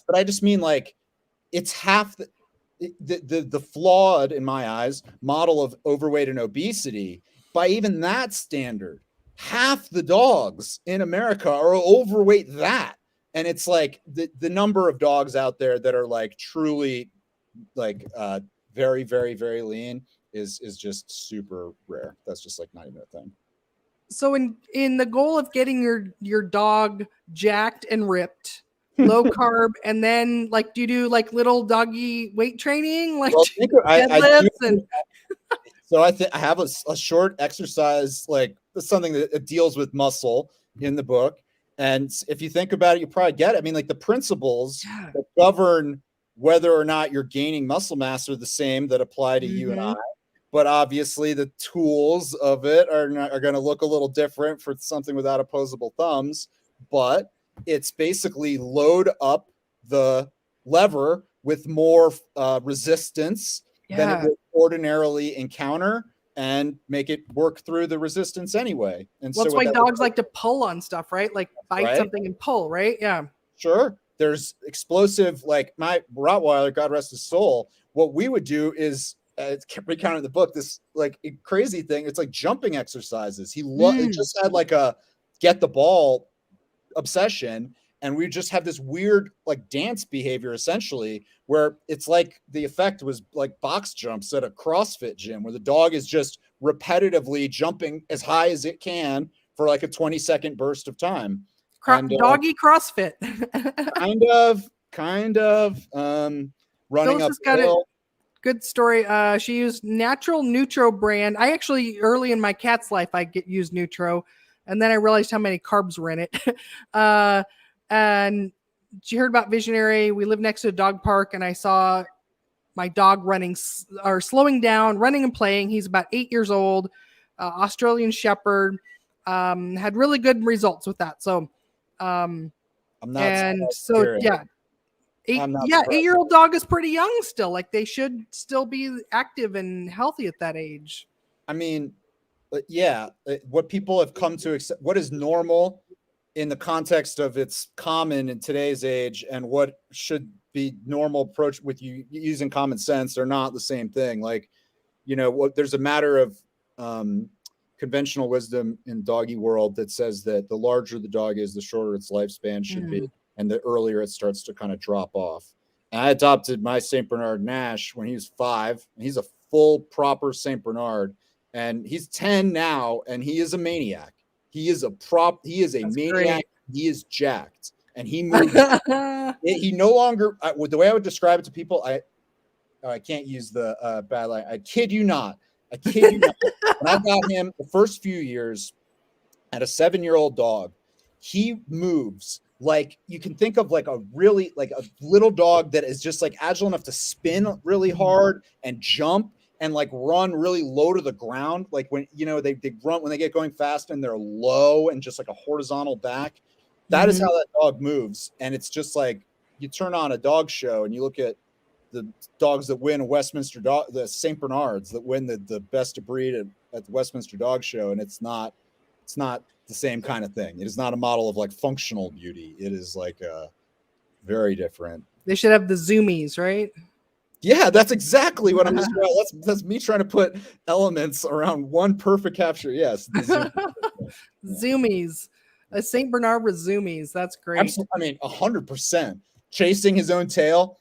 but I just mean like it's half the flawed, in my eyes, model of overweight and obesity. By even that standard, half the dogs in America are overweight that. And it's like the number of dogs out there that are like truly like very, very, very lean is just super rare. That's just like not even a thing. So in the goal of getting your dog jacked and ripped, low carb, and then like do you do like little doggy weight training, like Well, deadlifts and so I have a short exercise, like something that deals with muscle in the book. And if you think about it, you probably get it. I mean, like the principles that govern whether or not you're gaining muscle mass are the same that apply to you and I. But obviously the tools of it are going to look a little different for something without opposable thumbs. But it's basically load up the lever with more resistance than it would ordinarily encounter and make it work through the resistance anyway. And well, that's why dogs like to pull on stuff, right? Like bite something and pull, right? Yeah. Sure. There's explosive, like my Rottweiler, God rest his soul. What we would do is, it's recounted in the book, this like crazy thing. It's like jumping exercises. He just had like a get the ball obsession. And we just have this weird like dance behavior essentially, where it's like the effect was like box jumps at a CrossFit gym where the dog is just repetitively jumping as high as it can for like a 20-second burst of time. Doggy CrossFit. kind of running up hill. Good story. She used natural Nutro brand. I actually, early in my cat's life, I used Nutro, and then I realized how many carbs were in it. And she heard about Visionary. We live next to a dog park, and I saw my dog slowing down, running and playing. He's about 8 years old, Australian Shepherd. Had really good results with that. So, I'm not. And so, yeah. 8-year-old dog is pretty young still. Like they should still be active and healthy at that age. I mean, yeah, what people have come to accept, what is normal in the context of it's common in today's age, and what should be normal approach with you using common sense are not the same thing. Like, there's a matter of conventional wisdom in doggy world that says that the larger the dog is, the shorter its lifespan should be. And the earlier it starts to kind of drop off. And I adopted my St. Bernard Nash when he was 5. And he's a full, proper St. Bernard. And he's 10 now, and he is a maniac. He is a maniac. Great. He is jacked. And he moves. He no longer, the way I would describe it to people, I can't use the bad line. I kid you not. When I got him the first few years at a 7-year-old dog, he moves like you can think of like a little dog that is just like agile enough to spin really hard and jump and like run really low to the ground. Like when, they run, when they get going fast and they're low and just like a horizontal back, that is how that dog moves. And it's just like, you turn on a dog show and you look at the dogs that win the St. Bernards that win the best of breed at the Westminster Dog Show. And it's not the same kind of thing. It is not a model of like functional beauty. It is like very different. They should have the zoomies, right? Yeah, that's exactly what I'm just about. That's me trying to put elements around one perfect capture. Yes. Zoomies. A St. Bernard with zoomies. That's great. Absolutely. I mean, 100%. Chasing his own tail.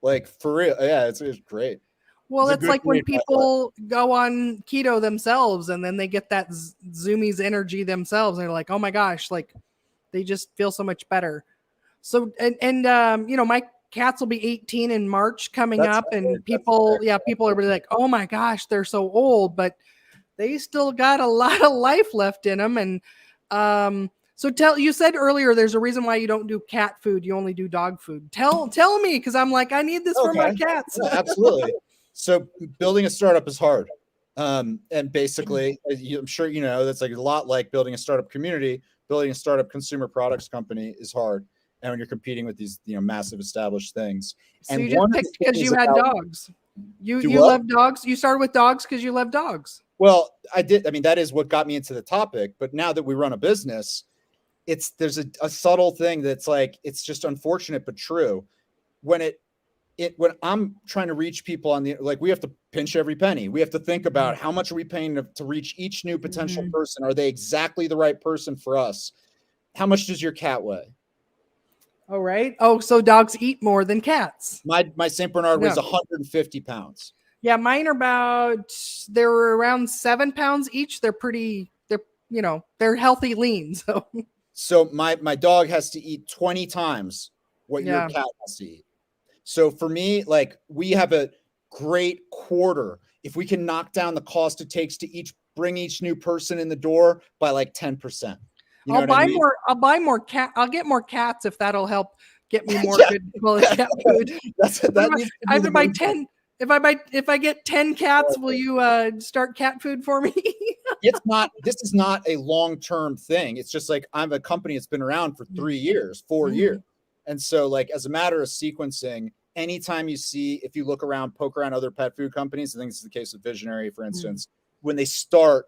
Like for real. Yeah, it's great. Well, it's like when people go on keto themselves and then they get that zoomies energy themselves. And they're like, oh my gosh, like they just feel so much better. So, and my cats will be 18 in March coming up, and people are really like, oh my gosh, they're so old, but they still got a lot of life left in them. And, so you said earlier, there's a reason why you don't do cat food. You only do dog food. Tell me. Cause I'm like, I need this for my cats. Yeah, absolutely. So building a startup is hard. And basically, I'm sure, that's like a lot like building a startup community. Building a startup consumer products company is hard. And when you're competing with these, massive established things. So and you just picked because you had dogs. You love dogs. You started with dogs because you love dogs. Well, I did. I mean, that is what got me into the topic. But now that we run a business, there's a subtle thing that's like, it's just unfortunate, but true. When when I'm trying to reach people on the, like, we have to pinch every penny. We have to think about how much are we paying to reach each new potential person? Are they exactly the right person for us? How much does your cat weigh? All right. Oh, so dogs eat more than cats. My Saint Bernard weighs 150 pounds. Yeah, mine are they're around 7 pounds each. They're they're healthy lean. So my dog has to eat 20 times what your cat has to eat. So for me, like, we have a great quarter. If we can knock down the cost it takes to bring each new person in the door by like 10%. You know I'll buy I mean? more. I'll buy more cat. I'll get more cats if that'll help get me more good quality cat food. I have to buy 10. If I get 10 cats, will you start cat food for me? This is not a long-term thing. It's just like, I'm a company that's been around for 3 years, 4 years. And so, like, as a matter of sequencing, anytime if you look around, poke around other pet food companies, I think this is the case with Visionary, for instance, when they start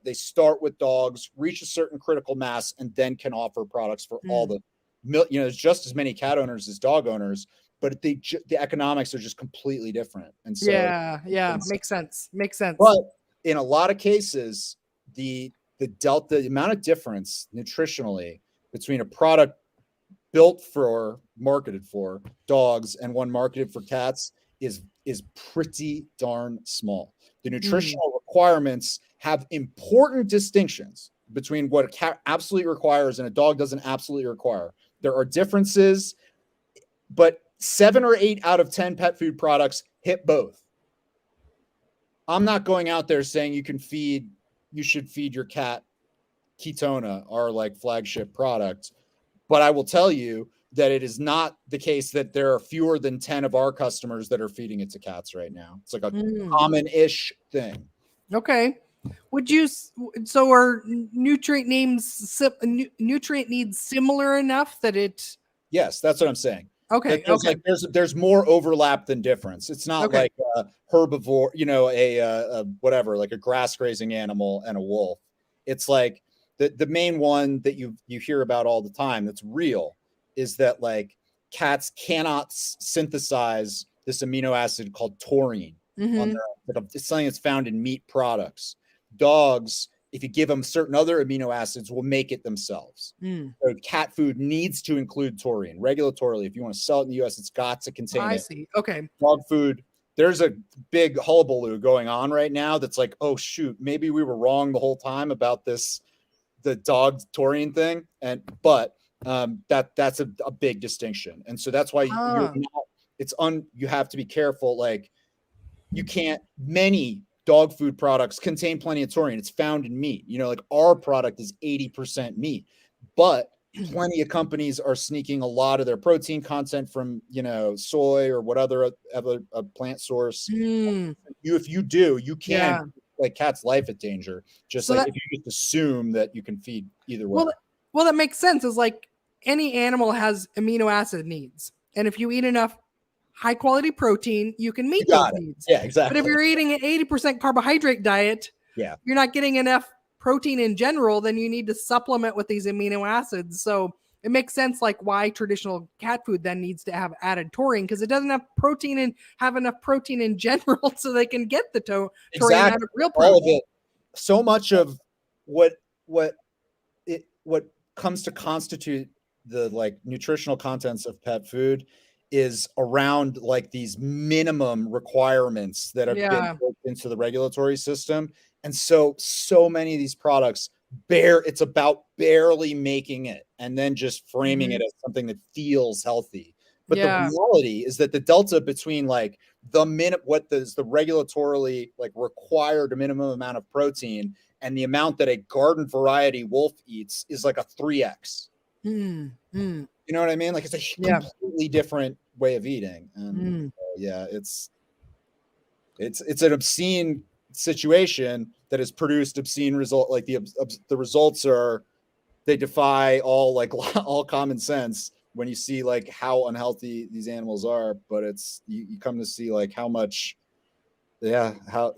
with dogs, reach a certain critical mass, and then can offer products for all the, there's just as many cat owners as dog owners, but the economics are just completely different. And so, makes sense. But in a lot of cases, the amount of difference nutritionally between a product marketed for dogs and one marketed for cats is pretty darn small. The nutritional requirements have important distinctions between what a cat absolutely requires and a dog doesn't absolutely require. There are differences, but 7 or 8 out of 10 pet food products hit both. I'm not going out there saying you should feed your cat Ketona, our like flagship product. But I will tell you that it is not the case that there are fewer than 10 of our customers that are feeding it to cats right now. It's like a common-ish thing. Okay. So are nutrient needs similar enough that it? Yes, that's what I'm saying. Okay. Like there's more overlap than difference. It's not like a herbivore, a whatever, like a grass grazing animal and a wolf. It's like the main one that you hear about all the time that's real is that, like, cats cannot synthesize this amino acid called taurine on their own. It's something that's found in meat products. Dogs, if you give them certain other amino acids, will make it themselves. So cat food needs to include taurine regulatorily. If you want to sell it in the US, it's got to contain it. I see. Okay. Dog food, there's a big hullabaloo going on right now that's like, oh shoot, maybe we were wrong the whole time about the dog taurine thing. But that's a big distinction. And so that's why you have to be careful. Like, many dog food products contain plenty of taurine. It's found in meat. Like, our product is 80% meat, but plenty of companies are sneaking a lot of their protein content from, soy or what other plant source. If you do, you can like cat's life at danger. Just so like if you just assume that you can feed either way. Well, that makes sense. Is like any animal has amino acid needs. And if you eat enough high quality protein, you can meet those needs. Yeah, exactly. But if you're eating an 80% carbohydrate diet, you're not getting enough protein in general, then you need to supplement with these amino acids. So it makes sense like why traditional cat food then needs to have added taurine, because it doesn't have enough protein in general so they can get the taurine out of real protein. All of it. So much of what comes to constitute the like nutritional contents of pet food is around like these minimum requirements that have been built into the regulatory system. And so many of these products it's about barely making it and then just framing it as something that feels healthy. But the reality is that the delta between like what is the regulatorily like required minimum amount of protein and the amount that a garden variety wolf eats is like a 3x. You know what I mean? Like, it's a completely different way of eating. And it's an obscene situation that has produced obscene result. Like the results they defy all common sense when you see like how unhealthy these animals are. But you come to see like how much, how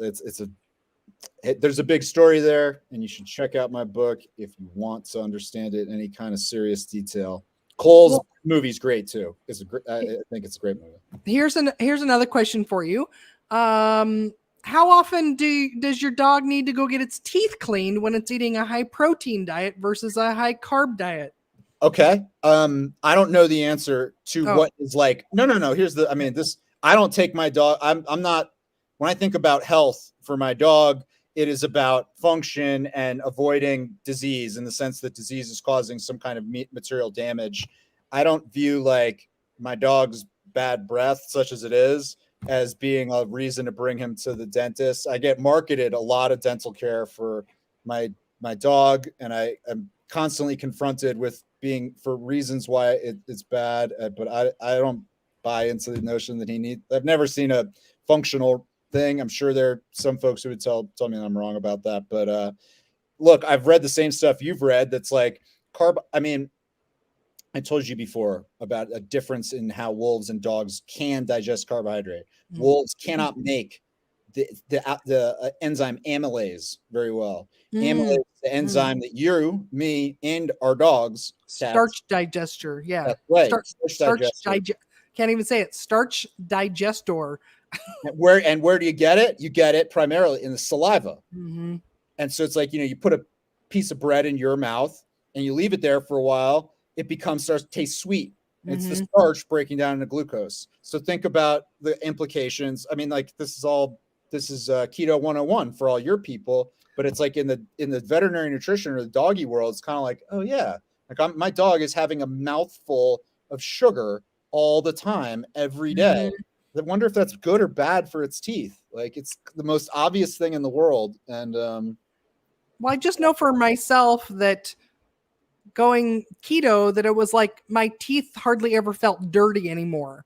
there's a big story there, and you should check out my book if you want to understand it in any kind of serious detail. Cole's movie's great too. I think it's a great movie. Here's another question for you. How often does your dog need to go get its teeth cleaned when it's eating a high protein diet versus a high carb diet? Okay. I don't know the answer to what is like. No. I don't take my dog. I'm not, when I think about health for my dog, it is about function and avoiding disease, in the sense that disease is causing some kind of material damage. I don't view like my dog's bad breath, such as it is, as being a reason to bring him to the dentist. I get marketed a lot of dental care for my dog, and I am constantly confronted with being for reasons why it's bad. But I don't buy into the notion that he needs. I've never seen a functional thing. I'm sure there are some folks who would tell me I'm wrong about that. But look, I've read the same stuff you've read. That's like I told you before about a difference in how wolves and dogs can digest carbohydrate. Mm-hmm. Wolves cannot make the enzyme amylase very well. Amylase, the enzyme that you, me, and our dogs starch digester. Yeah, that's right. Starch digester. Can't even say it. Starch digester. Where do you get it? You get it primarily in the saliva. Mm-hmm. And so it's like, you put a piece of bread in your mouth and you leave it there for a while. It starts to taste sweet. Mm-hmm. It's the starch breaking down into glucose. So think about the implications. I mean, like this is Keto 101 for all your people, but it's like in the veterinary nutrition or the doggy world, it's kind of like, oh yeah, like my dog is having a mouthful of sugar all the time, every day. Mm-hmm. I wonder if that's good or bad for its teeth. Like it's the most obvious thing in the world. And well, I just know for myself that going keto, that it was like my teeth hardly ever felt dirty anymore.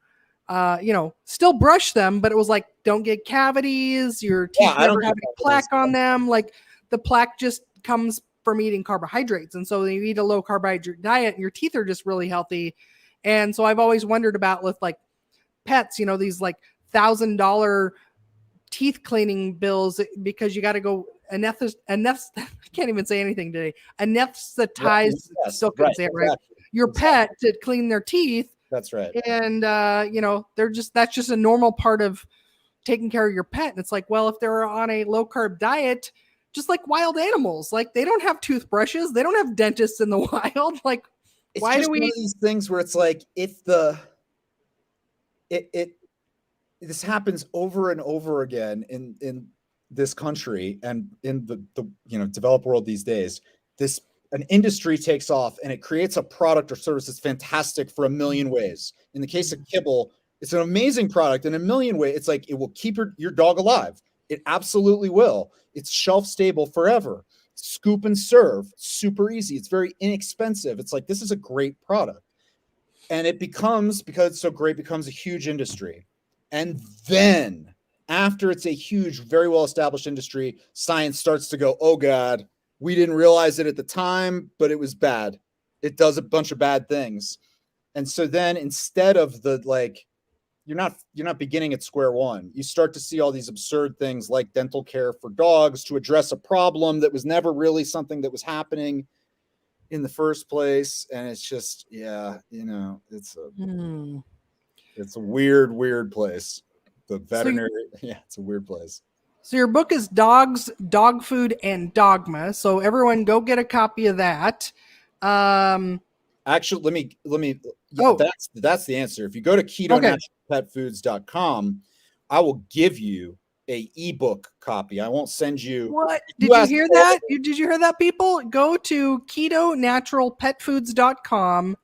Still brush them, but it was like, don't get cavities. Your teeth never have any plaque on them. Like the plaque just comes from eating carbohydrates. And so you eat a low carbohydrate diet and your teeth are just really healthy. And so I've always wondered about with like pets, these like $1,000 teeth cleaning bills, because you got to go I can't even say anything today. Anesthetize, still couldn't say it right. Your pet to clean their teeth. That's right. And that's just a normal part of taking care of your pet. And it's like, well, if they're on a low carb diet, just like wild animals, like they don't have toothbrushes, they don't have dentists in the wild. Like, it's why do we? One of these things where it's like, if this happens over and over again in this country and in the developed world these days, an industry takes off and it creates a product or service that's fantastic for a million ways. In the case of kibble, it's an amazing product in a million ways. It's like, it will keep your dog alive. It absolutely will. It's shelf stable forever. Scoop and serve, super easy. It's very inexpensive. It's like, this is a great product. And it becomes, because it's so great, becomes a huge industry. And then after it's a huge, very well-established industry, science starts to go, oh God, we didn't realize it at the time, but it was bad. It does a bunch of bad things. And so then instead of you're not beginning at square one. You start to see all these absurd things like dental care for dogs to address a problem that was never really something that was happening in the first place. And it's just, it's a weird place. The veterinary, it's a weird place. So your book is Dogs, Dog Food, and Dogma. So everyone go get a copy of that. Actually, let me. That's the answer. If you go to KetoNaturalPetFoods.com, I will give you a ebook copy. I won't send you. What? Did you hear that? Did you hear that, people? Go to KetoNaturalPetFoods.com.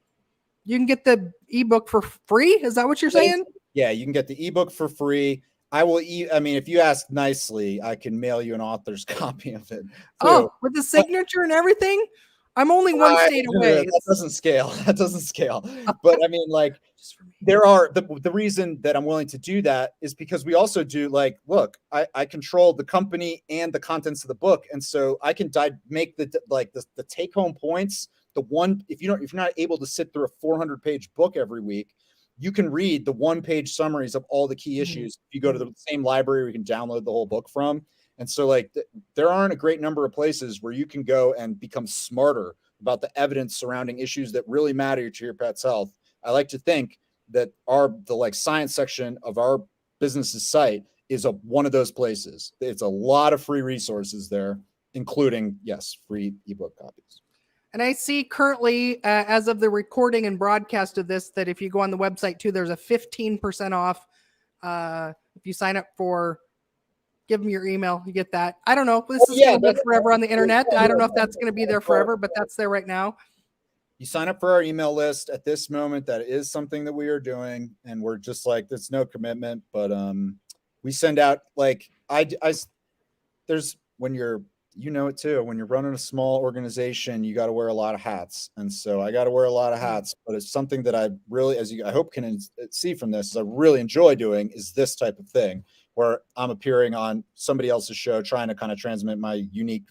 You can get the ebook for free. Is that what you're saying? Yeah, you can get the ebook for free. I will. If you ask nicely, I can mail you an author's copy of it. Oh, with the signature and everything. I'm only one state away. That doesn't scale. But there are the reason that I'm willing to do that is because we also do look, I control the company and the contents of the book, and so I can make the take home points. If you're not able to sit through a 400-page book every week, you can read the one-page summaries of all the key issues. If you go to the same library where you can download the whole book from. And so there aren't a great number of places where you can go and become smarter about the evidence surrounding issues that really matter to your pet's health I like to think that the like science section of our business's site is one of those places. It's a lot of free resources there, including, yes, free ebook copies. And I see currently, as of the recording and broadcast of this, that if you go on the website too, there's a 15% off. If you sign up for, give them your email, you get that. I don't know. This is going to live forever on the internet. I don't know if that's going to be there forever, but that's there right now. You sign up for our email list at this moment. That is something that we are doing. And we're just like, there's no commitment, but we send out like, there's, when you're, you know it too, when you're running a small organization, you got to wear a lot of hats. And so I got to wear a lot of hats, but it's something that I really, as you, I hope can see from this, I really enjoy doing is this type of thing where I'm appearing on somebody else's show, trying to kind of transmit my unique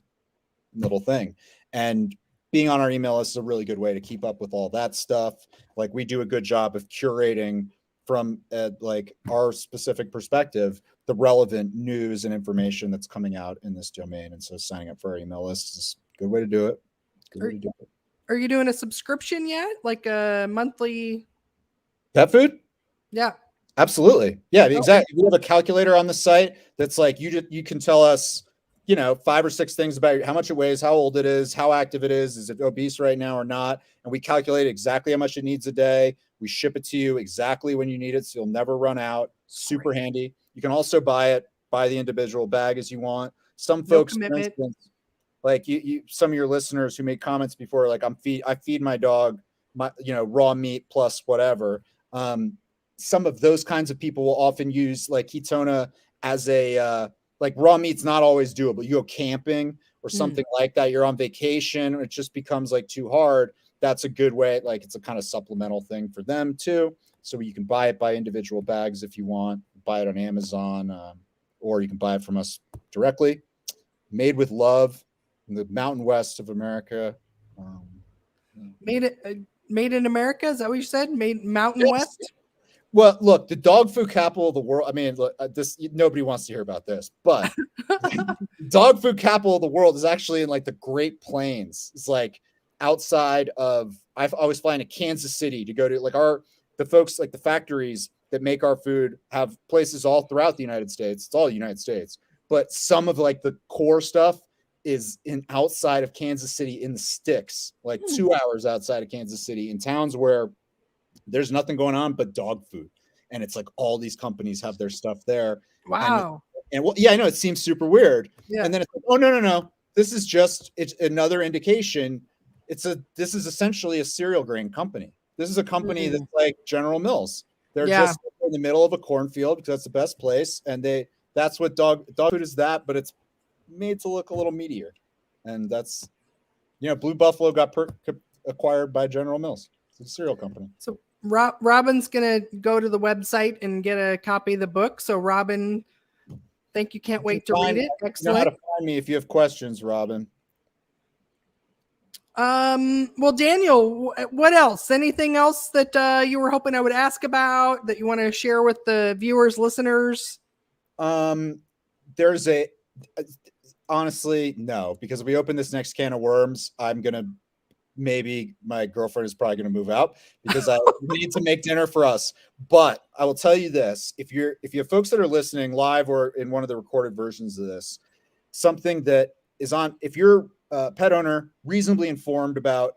little thing. And being on our email list is a really good way to keep up with all that stuff. Like we do a good job of curating from like our specific perspective, the relevant news and information that's coming out in this domain. And so signing up for our email list is a good way to do it. Are you doing a subscription yet? Like a monthly pet food? Yeah. Absolutely. Yeah, exactly. We have a calculator on the site that's like, you can tell us, 5 or 6 things about how much it weighs, how old it is, how active it is it obese right now or not? And we calculate exactly how much it needs a day. We ship it to you exactly when you need it, so you'll never run out. Super handy. You can also buy the individual bag as you want. Some folks, for instance, like you, some of your listeners who made comments before, like I feed my dog, raw meat plus whatever. Some of those kinds of people will often use like Ketona as a, like raw meat's not always doable. You go camping or something like that. You're on vacation. It just becomes like too hard. That's a good way. Like it's a kind of supplemental thing for them too. So you can buy it by individual bags if you want, buy it on Amazon, or you can buy it from us directly. Made with love in the Mountain West of America. Made in America? Is that what you said? Made Mountain West? Well, look, the dog food capital of the world. I mean, look, nobody wants to hear about this, but dog food capital of the world is actually in like the Great Plains. It's like outside of. I've always flying to Kansas City to go to like the folks like the factories that make our food have places all throughout the United States. It's all the United States, but some of like the core stuff is in outside of Kansas City in the sticks, like 2 hours outside of Kansas City in towns where there's nothing going on but dog food. And it's like all these companies have their stuff there. Wow. And well, yeah, I know it seems super weird. Yeah. And then it's like, oh, no. This is it's another indication. This is essentially a cereal grain company. This is a company that's like General Mills. They're just in the middle of a cornfield because that's the best place. And that's what dog food is that, but it's made to look a little meatier. And that's, Blue Buffalo got acquired by General Mills. It's a cereal company. So Robin's going to go to the website and get a copy of the book. So Robin, thank you. Can't wait to read it. Excellent. You know how to find me if you have questions, Robin. Well, Daniel, what else? Anything else that you were hoping I would ask about that you want to share with the viewers, listeners? Honestly, no, because if we open this next can of worms, maybe my girlfriend is probably going to move out because I need to make dinner for us. But I will tell you this, if you have folks that are listening live or in one of the recorded versions of this, something that is on, if you're a pet owner, reasonably informed about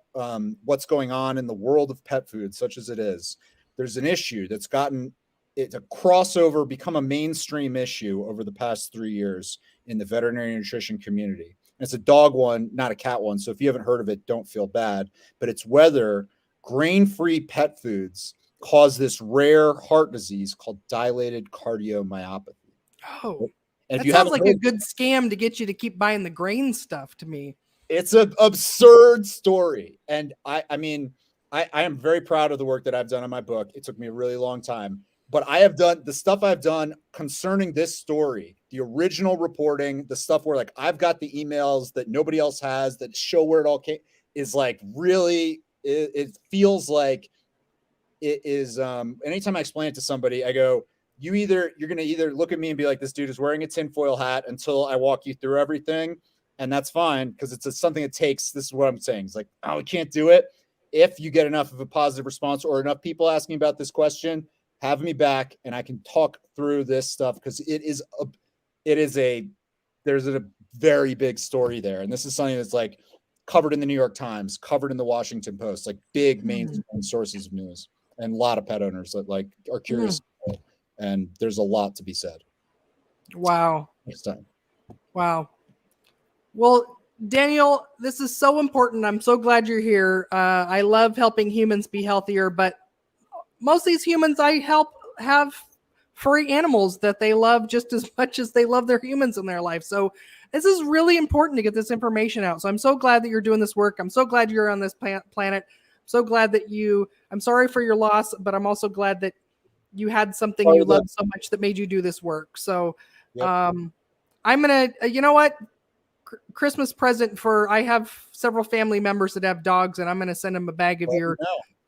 what's going on in the world of pet food, such as it is, there's an issue that's gotten it a crossover, become a mainstream issue over the past 3 years in the veterinary nutrition community. It's a dog one, not a cat one. So if you haven't heard of it, don't feel bad. But it's whether grain-free pet foods cause this rare heart disease called dilated cardiomyopathy. Oh, and that sounds like a good scam to get you to keep buying the grain stuff to me. It's an absurd story. And I am very proud of the work that I've done on my book. It took me a really long time. But I have done the stuff I've done concerning this story, the original reporting, the stuff where like I've got the emails that nobody else has that show where it all came, is like really, it feels like it is. Anytime I explain it to somebody, I go, you're going to either look at me and be like, this dude is wearing a tinfoil hat until I walk you through everything. And that's fine because it's something that takes, this is what I'm saying. It's like, oh, we can't do it. if you get enough of a positive response or enough people asking about this question, have me back and I can talk through this stuff, because there's a very big story there. And this is something that's like covered in the New York Times, covered in the Washington Post, like big mainstream sources of news, and a lot of pet owners that like are curious. And there's a lot to be said. Wow. Next time. Wow. Well, Daniel, this is so important. I'm so glad you're here. I love helping humans be healthier, but most of these humans I help have furry animals that they love just as much as they love their humans in their life. So this is really important to get this information out. So I'm so glad that you're doing this work. I'm so glad you're on this planet. I'm so glad that I'm sorry for your loss, but I'm also glad that you had something you loved so much that made you do this work. So I'm going to, you know what? Christmas present I have several family members that have dogs, and I'm going to send them a bag of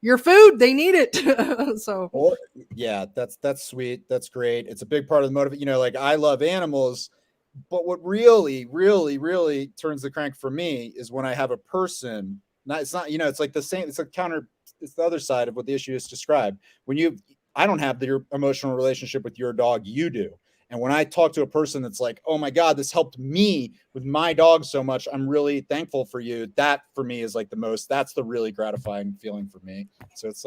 your food. They need it. So yeah, that's sweet. That's great. It's a big part of the motive. Like I love animals, but what really, really, really turns the crank for me is when I have a person. It's like the same. It's the other side of what the issue is described. I don't have your emotional relationship with your dog. You do. And when I talk to a person that's like, oh my God, this helped me with my dog so much, I'm really thankful for you. That for me is like that's the really gratifying feeling for me. So it's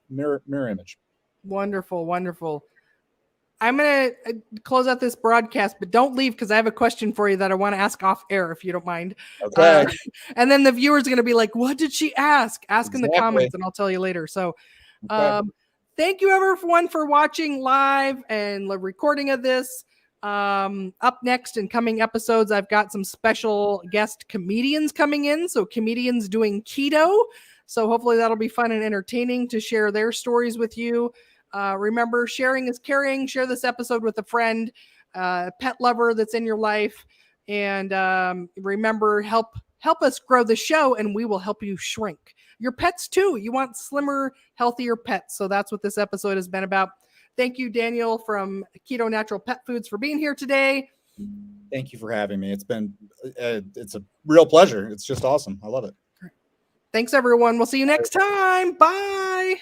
mirror image. Wonderful. Wonderful. I'm going to close out this broadcast, but don't leave, because I have a question for you that I want to ask off air, if you don't mind. Okay. And then the viewers are going to be like, what did she ask? Ask in the comments and I'll tell you later. So, thank you everyone for watching live and the recording of this. Up next in coming episodes, I've got some special guest comedians coming in. So comedians doing keto. So hopefully that'll be fun and entertaining to share their stories with you. Remember, sharing is caring. Share this episode with a friend, pet lover that's in your life. And remember, help us grow the show, and we will help you shrink. Your pets too. You want slimmer, healthier pets. So that's what this episode has been about. Thank you, Daniel from KetoNatural Pet Foods, for being here today. Thank you for having me. It's a real pleasure. It's just awesome. I love it. Thanks, everyone. We'll see you next time. Bye.